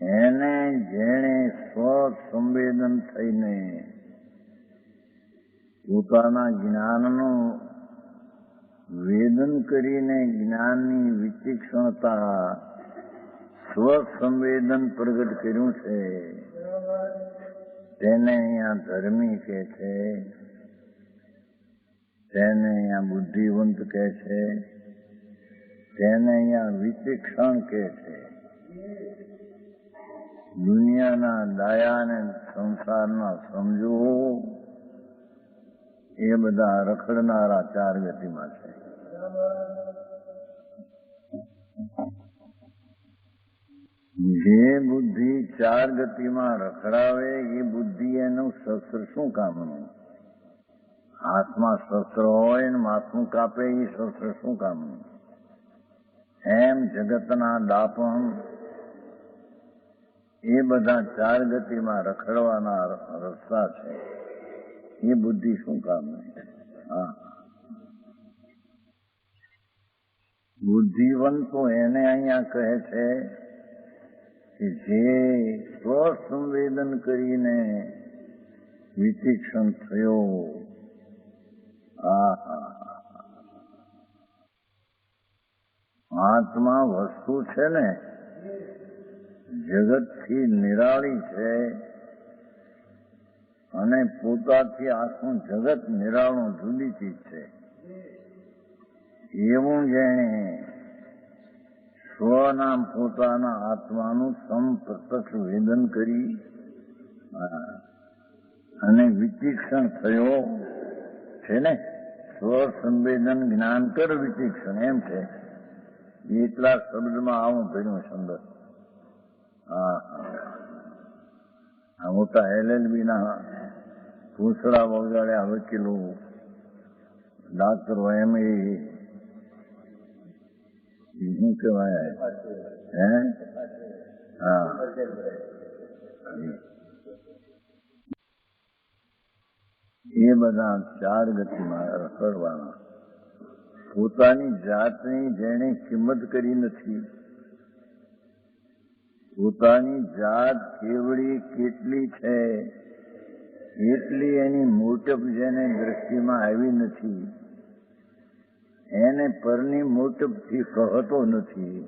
એને જેણે સ્વસંવેદન થઈને પોતાના જ્ઞાનનું વેદન કરીને જ્ઞાનની વિચિક્ષણતા સ્વસંવેદન પ્રગટ કર્યું છે, તેને અહીંયા ધર્મી કે છે, તેને અહીંયા બુદ્ધિવંત કે છે, તેને અહીંયા વિચિક્ષણ કે છે. દુનિયાના દાયા અને સંસારના સમજો એ બધા રખડનારા ચાર ગતિમાં છે. જે બુદ્ધિ ચાર ગતિમાં રખડાવે એ બુદ્ધિ એનું શસ્ત્ર શું કામનું? હાથમાં શસ્ત્ર હોય ને માથું કાપે એ શસ્ત્ર શું કામનું? એમ જગતના દાપણ એ બધા ચાર ગતિમાં રખડવાના રસ્તા છે. એ બુદ્ધિ શું કામની? બુદ્ધિવંતો એને અહીંયા કહે છે કે જે સ્વસંવેદન કરીને વિચિક્ષણ થયો. આત્મા વસ્તુ છે ને જગતથી નિરાળી છે અને પોતાથી આખું જગત નિરાળું જુદી ચીજ છે. એવું જેણે સ્વનામ પોતાના આત્માનું સમપ્રત્યક્ષ વેદન કરી અને વિચિક્ષણ થયો છે ને, સ્વસંવેદન જ્ઞાન કર વિચિક્ષણ એમ છે. એટલા શબ્દમાં આવું કર્યું સુંદર. મોટા LLB ના પૂછડા વગાડ્યા વકીલો, ડાક્ટરો, એમ શું કહેવાય હે? એ બધા ચાર ગતિમાં રખડવાના. પોતાની જાતની જેણે કિંમત કરી નથી, પોતાની જાત કેવડી કેટલી છે એટલી એની મોટપ જેને દ્રષ્ટિમાં આવી નથી, એને પરની મોટપથી કહતો નથી.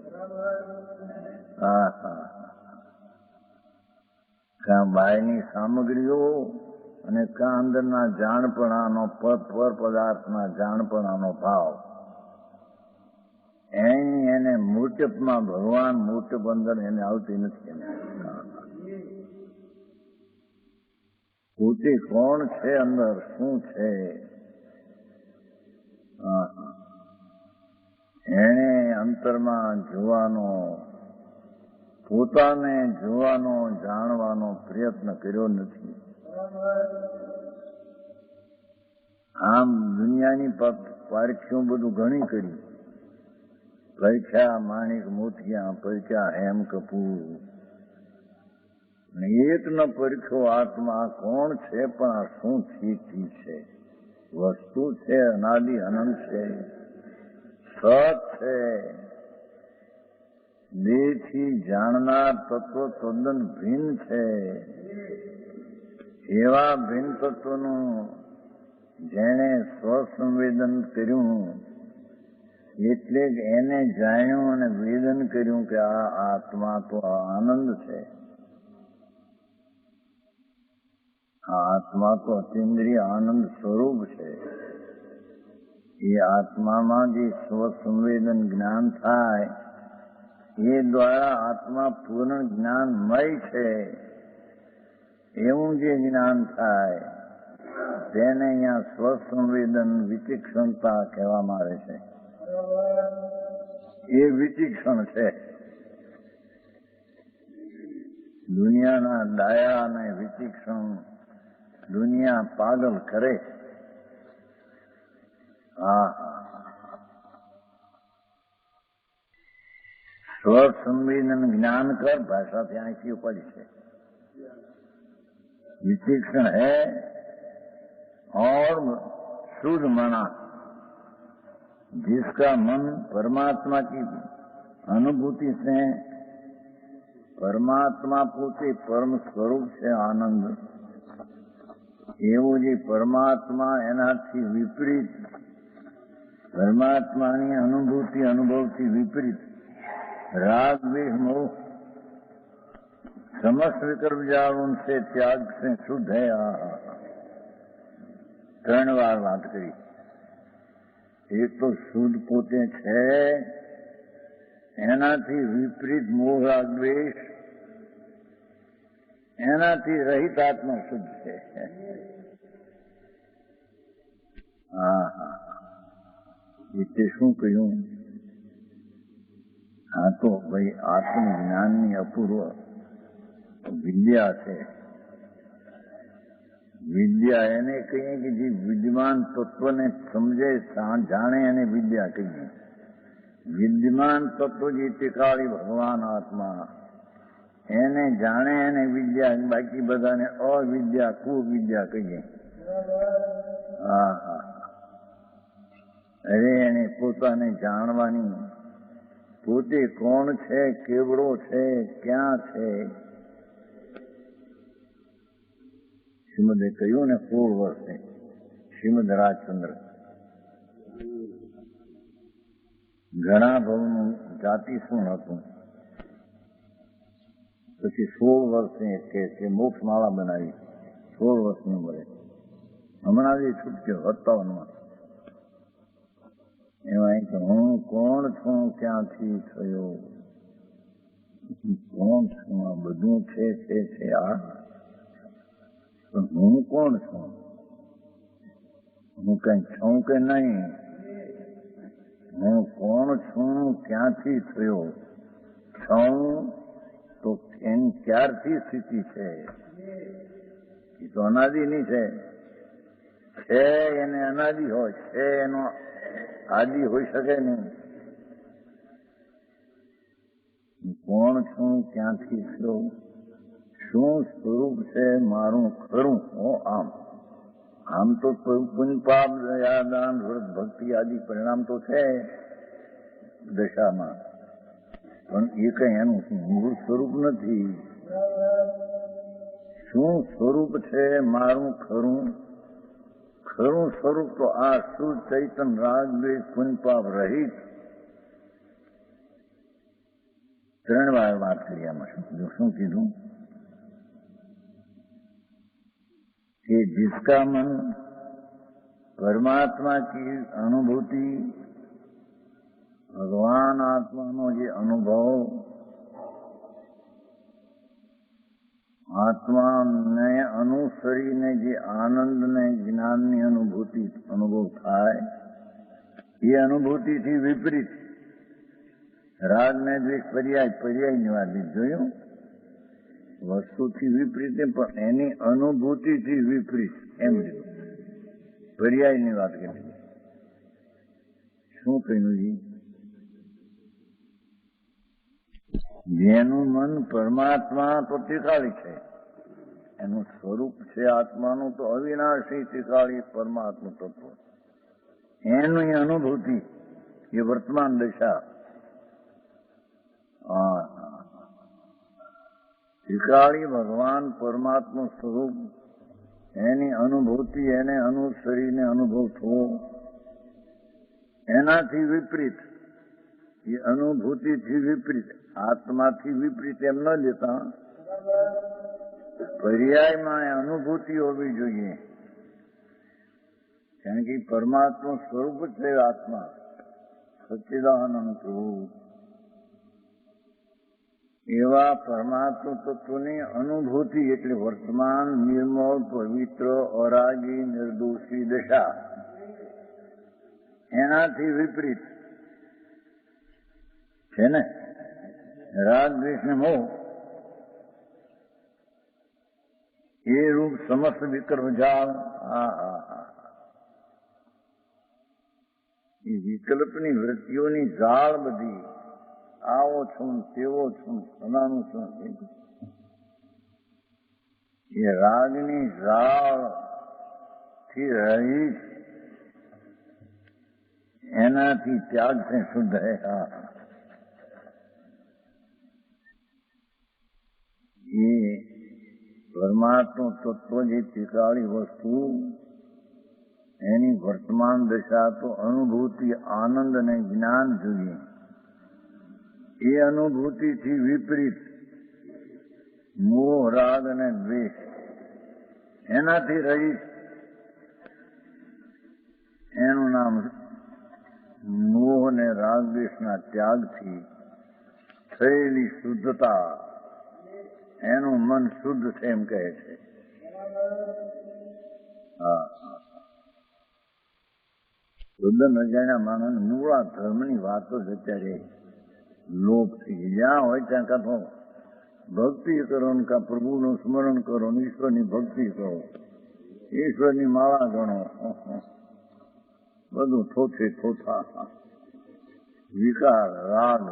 કાં બહારની સામગ્રીઓ અને કાં અંદરના જાણપણાનો પર પદાર્થના જાણપણાનો ભાવ, એને મોટપમાં ભગવાન મોટપ અંદર એને આવતી નથી. પોતે કોણ છે, અંદર શું છે, એને અંતરમાં જોવાનો, પોતાને જોવાનો, જાણવાનો પ્રયત્ન કર્યો નથી. આમ દુનિયાની પારખીઓ બધું ઘણી કરી, પરીક્ષા માણિક મોતિયા, પરીક્ષા હેમ કપૂર, એક ન પરીક્ષો આત્મા કોણ છે, પણ આ શું સ્થિતિ છે, વસ્તુ છે, અનાદિ અનંત છે, સત છે, દેહથી જાણનાર તત્વ તદ્દન ભિન્ન છે. એવા ભિન્ન તત્વનું જેણે સ્વસંવેદન કર્યું એટલે જ એને જાણ્યું અને વેદન કર્યું કે આ આત્મા તો આનંદ છે. આ આત્મા તો અતિન્દ્રિય આનંદ સ્વરૂપ છે. એ આત્મામાં જે સ્વસંવેદન જ્ઞાન થાય એ દ્વારા આત્મા પૂર્ણ જ્ઞાનમય છે એવું જે જ્ઞાન થાય તેને અહીંયા સ્વસંવેદન વિચિક્ષણતા કહેવામાં આવે છે. એ વિચિક્ષણ છે. દુનિયાના ડાયા અને વિચિક્ષણ દુનિયા પાગલ કરે. સ્વસંવેદન ज्ञान कर भाषा से आंखी पड़ी है. विचक्षण है और शुद्ध मना जिसका मन परमात्मा की अनुभूति से परमात्मा पोते परम स्वरूप से आनंद एवं जी परमात्मा एनाथी विपरीत परमात्मानी अनुभूति अनुभवથી વિપરીત राग द्वेष मोह समस्त विकल्प जाल उनसे त्याग से शुद्ध है. ત્રણ વાર વાત કરી. એક તો શુદ્ધ પોતે છે એનાથી વિપરીત મોહ રાગ દ્વેષ એનાથી રહિત આત્મા શુદ્ધ છે. એટલે શું કહ્યું? આ તો ભાઈ આત્મજ્ઞાનની અપૂર્વ વિદ્યા છે. વિદ્યા એને કહીએ કે જે વિદ્યમાન તત્વને સમજે જાણે એને વિદ્યા કહીએ. વિદ્યમાન તત્વ જે ટીકાળી ભગવાન આત્મા એને જાણે એને વિદ્યા, બાકી બધાને અવિદ્યા કુવિદ્યા કહીએ. અરે એને પોતાને જાણવાની પોતે કોણ છે, કેવડો છે, ક્યાં છે. શ્રીમદે કહ્યું ને 16 વર્ષે શ્રીમદ રાજચંદ્ર ઘણા ભાવનું જાતિ શું હતું. પછી 16 વર્ષે કે મોક્ષમાળા બનાવી 16 વર્ષની ઉંમરે. હમણાં જે છૂટક્યો 57માં. એમાં હું કોણ છું, ક્યાંથી થયો, કોણ છું, આ બધું છે. આ પણ હું કોણ છું? હું કઈ છું કે નહીં? હું કોણ છું, ક્યાંથી થયો? છું તો એની ક્યારથી સ્થિતિ છે? એ તો અનાદિની છે. એને અનાદિ હોય છે, એનો આદિ હોઈ શકે નહીં. કોણ છું, ક્યાંથી થયો, શું સ્વરૂપ છે મારું ખરું? આમ તો પુણ્ય પાપ દયા દાન વ્રત ભક્તિ આદિ પરિણામ તો છે દશામાં, પણ એ કઈ એનું મૂળ સ્વરૂપ નથી. શું સ્વરૂપ છે મારું ખરું? ખરું સ્વરૂપ તો આ શુદ્ધ ચૈતન રાગ દ્વેષ પુણ્ય પાપ રહિત. 3 વાર વાત કરી. આમાં શું કીધું? कि जिसका मन परमात्मा की अनुभूति भगवान आत्मा नो जे अनुभव आत्मा ने अनुसरी ने जे आनंद ने ज्ञान ની अनुभूति अनुभव થાય ये अनुभूति थी विपरीत राग ने द्वेष पर्यायની વાત જોયું. વસ્તુથી વિપરીત પણ એની અનુભૂતિથી વિપરીત એમ લીધું. પર્યાયની વાત કરી. શું કહ્યું? જેનું મન પરમાત્મા તો ટીકાળી છે, એનું સ્વરૂપ છે આત્માનું તો અવિનાશી ટીકાળી પરમાત્મા તત્વ. એની અનુભૂતિ એ વર્તમાન દશા. ટીકાળી ભગવાન પરમાત્મા સ્વરૂપ એની અનુભૂતિ એને અનુસરીને અનુભવ થવો એનાથી વિપરીત, એ અનુભૂતિથી વિપરીત, આત્માથી વિપરીત એમ ન લેતા પર્યાયમાં અનુભૂતિ હોવી જોઈએ. કારણ કે પરમાત્મા સ્વરૂપ જ છે આત્મા, સચ્ચિદાનંદ સ્વરૂપ. એવા પરમાત્મા તત્વની અનુભૂતિ એટલે વર્તમાન નિર્મળ પવિત્ર અરાગી નિર્દોષી દશા એનાથી વિપરીત છે ને રાગ દ્વેષ ને મોહ એ રૂપ સમસ્ત વિકલ્પ જાળ. એ વિકલ્પની વૃત્તિઓની જાળ બધી આવો છું તેવો છું ફલાણું છું એ રાગની જાળ થી રહિત એનાથી ત્યાગ છે શુદ્ધ હે. એ પરમાત્મા તત્વ જે ત્રિકાળી વસ્તુ એની વર્તમાન દશા તો અનુભૂતિ આનંદ અને જ્ઞાન જોઈએ. એ અનુભૂતિથી વિપરીત મોહ રાગ અને દ્વેષ એનાથી રહિત એનું નામ મોહ અને રાગ દ્વેષના ત્યાગથી થયેલી શુદ્ધતા એનું મન શુદ્ધ છે એમ કહે છે. હા, શુદ્ધ ન જાણ્યા માણસ મૂળા ધર્મની વાતો જ અત્યારે લોપ થઈ ગઈ. જ્યાં હોય ત્યાં કાં તો ભક્તિ કરો ને કાં પ્રભુનું સ્મરણ કરો ને ઈશ્વરની ભક્તિ કરો, ઈશ્વરની માળા ગણો, બધું થોથે થોથા વિકાર રાગ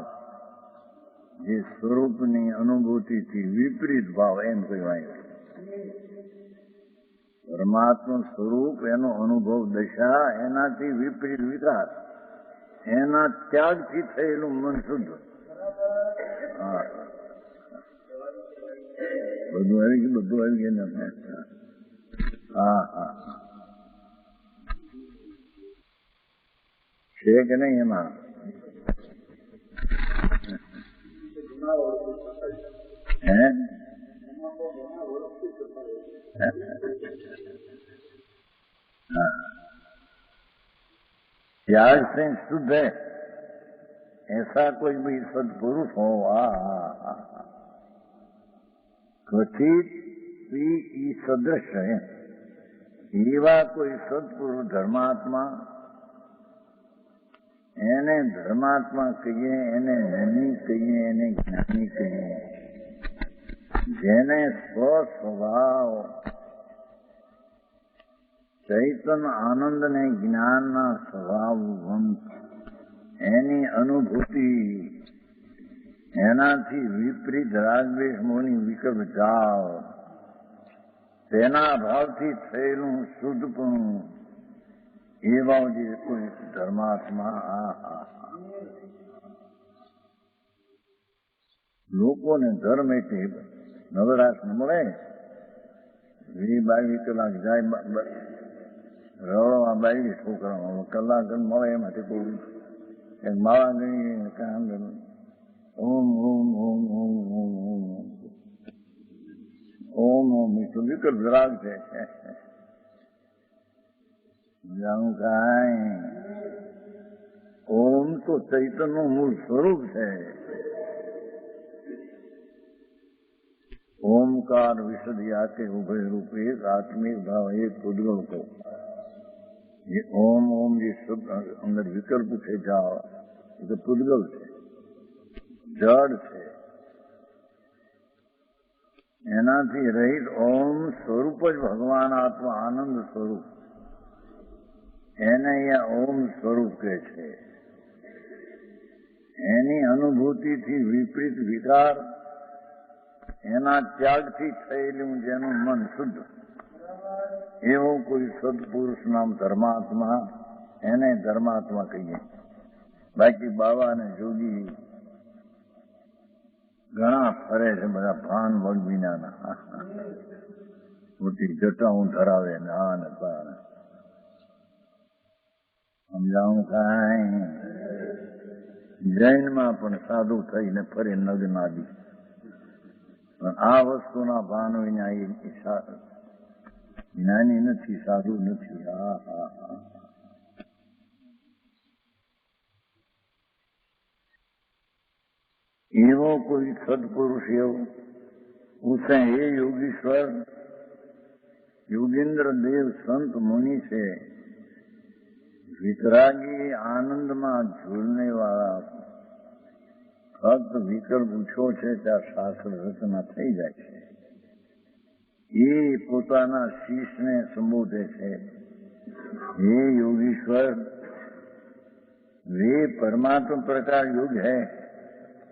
જે સ્વરૂપની અનુભૂતિથી વિપરીત ભાવ એમ કહેવાય. પરમાત્મા સ્વરૂપ એનો અનુભવ દશા એનાથી વિપરીત વિકાર એના ત્યાગથી થયેલું મન શુદ્ધ. બધું આવી ગયું, બધું આવી ગયું ને. હા હા છે કે નહીં એમાં? હે त्याग से शुद्ध है ऐसा कोई भी सदपुरुष हो कथित भी सदृश है એવા કોઈ સદપુરુષ ધર્માત્મા એને ધર્માત્મા કહીએ, એને જ્ઞાની કહીએ, એને જ્ઞાની કહીએ, જેને સ્વસ્વભાવ ચૈતન આનંદ ને જ્ઞાનના સ્વભાવવંત એની અનુભૂતિ એનાથી વિપરીત રાગદ્વેષ મોહની વિકલ્પ જાળ તેના ભાવથી થયેલું શુદ્ધપણું એવા જે કોઈ ધર્માત્મા લોકોને ધર્મ એટલે નવરાશ ન મળે 20-22 કલાક જાય રવડવા બાવી છોકરાઓ કલાક મળે એમાંથી કોઈ એક માળા ગણી કામ ઓમ ઓમ ઓમ ઓમ ઓમ ઓમ ઓમ ઓમ એ તો વિકલ્પ રાગ છે. જાણું કાંઈ ઓમ તો ચૈતનનું મૂળ સ્વરૂપ છે. ओमकार विशुद्धि आके उभय रूप एक आत्मिक भाव एक पुद्गल को ये ओम ओम ये शुद्ध अंदर विकल्प थे जाओ ये तो पुद्गल છે, જડ છે. એનાથી રહિત ઓમ સ્વરૂપ જ ભગવાન આત્મા આનંદ સ્વરૂપ એને અહીંયા ઓમ સ્વરૂપ કહે છે. એની અનુભૂતિથી વિપરીત વિકાર એના ત્યાગથી થયેલું જેનું મન શુદ્ધ એવો કોઈ સદપુરુષ નામ ધર્માત્મા એને ધર્માત્મા કહીએ. બાકી બાવા અને જોગી ઘણા ફરે છે, બધા ભાન વગ વિનાના મોટી જટાઓ ધરાવે ને આ ને તા ને સમજાવું કાંઈ. જૈનમાં પણ સાધુ થઈને ફરે નગ્નાદી પણ આ વસ્તુના ભાન વિના જ્ઞાની નથી, સાધુ નથી. હા હા હા. એવો કોઈ સદપુરુષ એવો ઉસે હે યોગીશ્વર, યોગેન્દ્ર દેવ સંત મુનિ છે, વિતરાગી આનંદમાં ઝૂલને વાળા. ફક્ત વિકલ્પ પૂછો છે ત્યાં શાસ્ત્ર રચના થઈ જાય છે. એ પોતાના શિષ્યને સંબોધે છે, હે યોગીશ્વર, वे परमात्मा प्रकार युग है.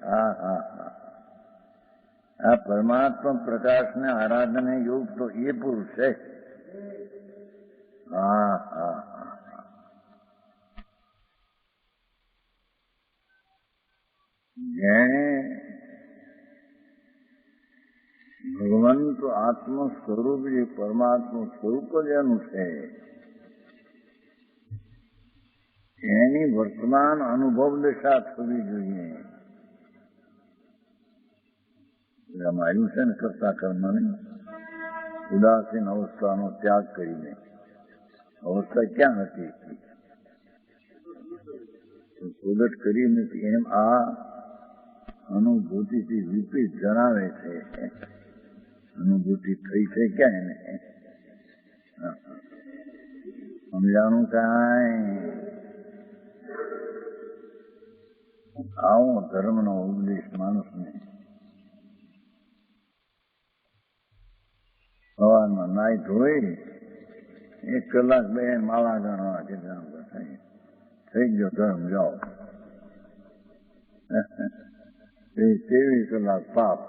હા હા હા. આ પરમાત્મા પ્રકાશને આરાધને યોગ તો એ પુરુષ છે. હા હા હા. જેણે ભગવંત આત્મ સ્વરૂપ, જે પરમાત્મા સ્વરૂપ જ એનું છે, એની વર્તમાન અનુભવ દશા થવી જોઈએ. અમારું છે ને કરતા કર્મની ઉદાસીન અવસ્થાનો ત્યાગ કરીને અવસ્થા ક્યાં હતી પ્રગટ કરી નથી, એમ આ અનુભૂતિથી વિપરીત જણાવે છે. અનુભૂતિ થઈ છે ક્યાં એને સમજાણું કાંઈ. આવો ધર્મનો ઉપદેશ માણસને સવારમાં નાઈ ધોઈ 1 કલાક બે માળા ગણવા કેટલા થઈ ગયો ધર્મ, જાઓ. 23 કલાક પાપ.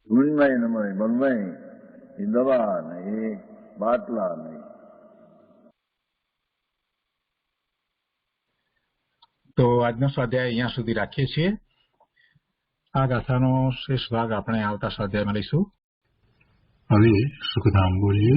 ગુણમય નમય બલમય એ દવા ને એ બાટલા નહીં. તો આજનો સ્વાધ્યાય અહીંયા સુધી રાખીએ છીએ. આ ગાથાનો શેષ ભાગ આપણે આવતા સ્વાધ્યાયમાં લઈશું. હવે સુખધામ બોલીએ.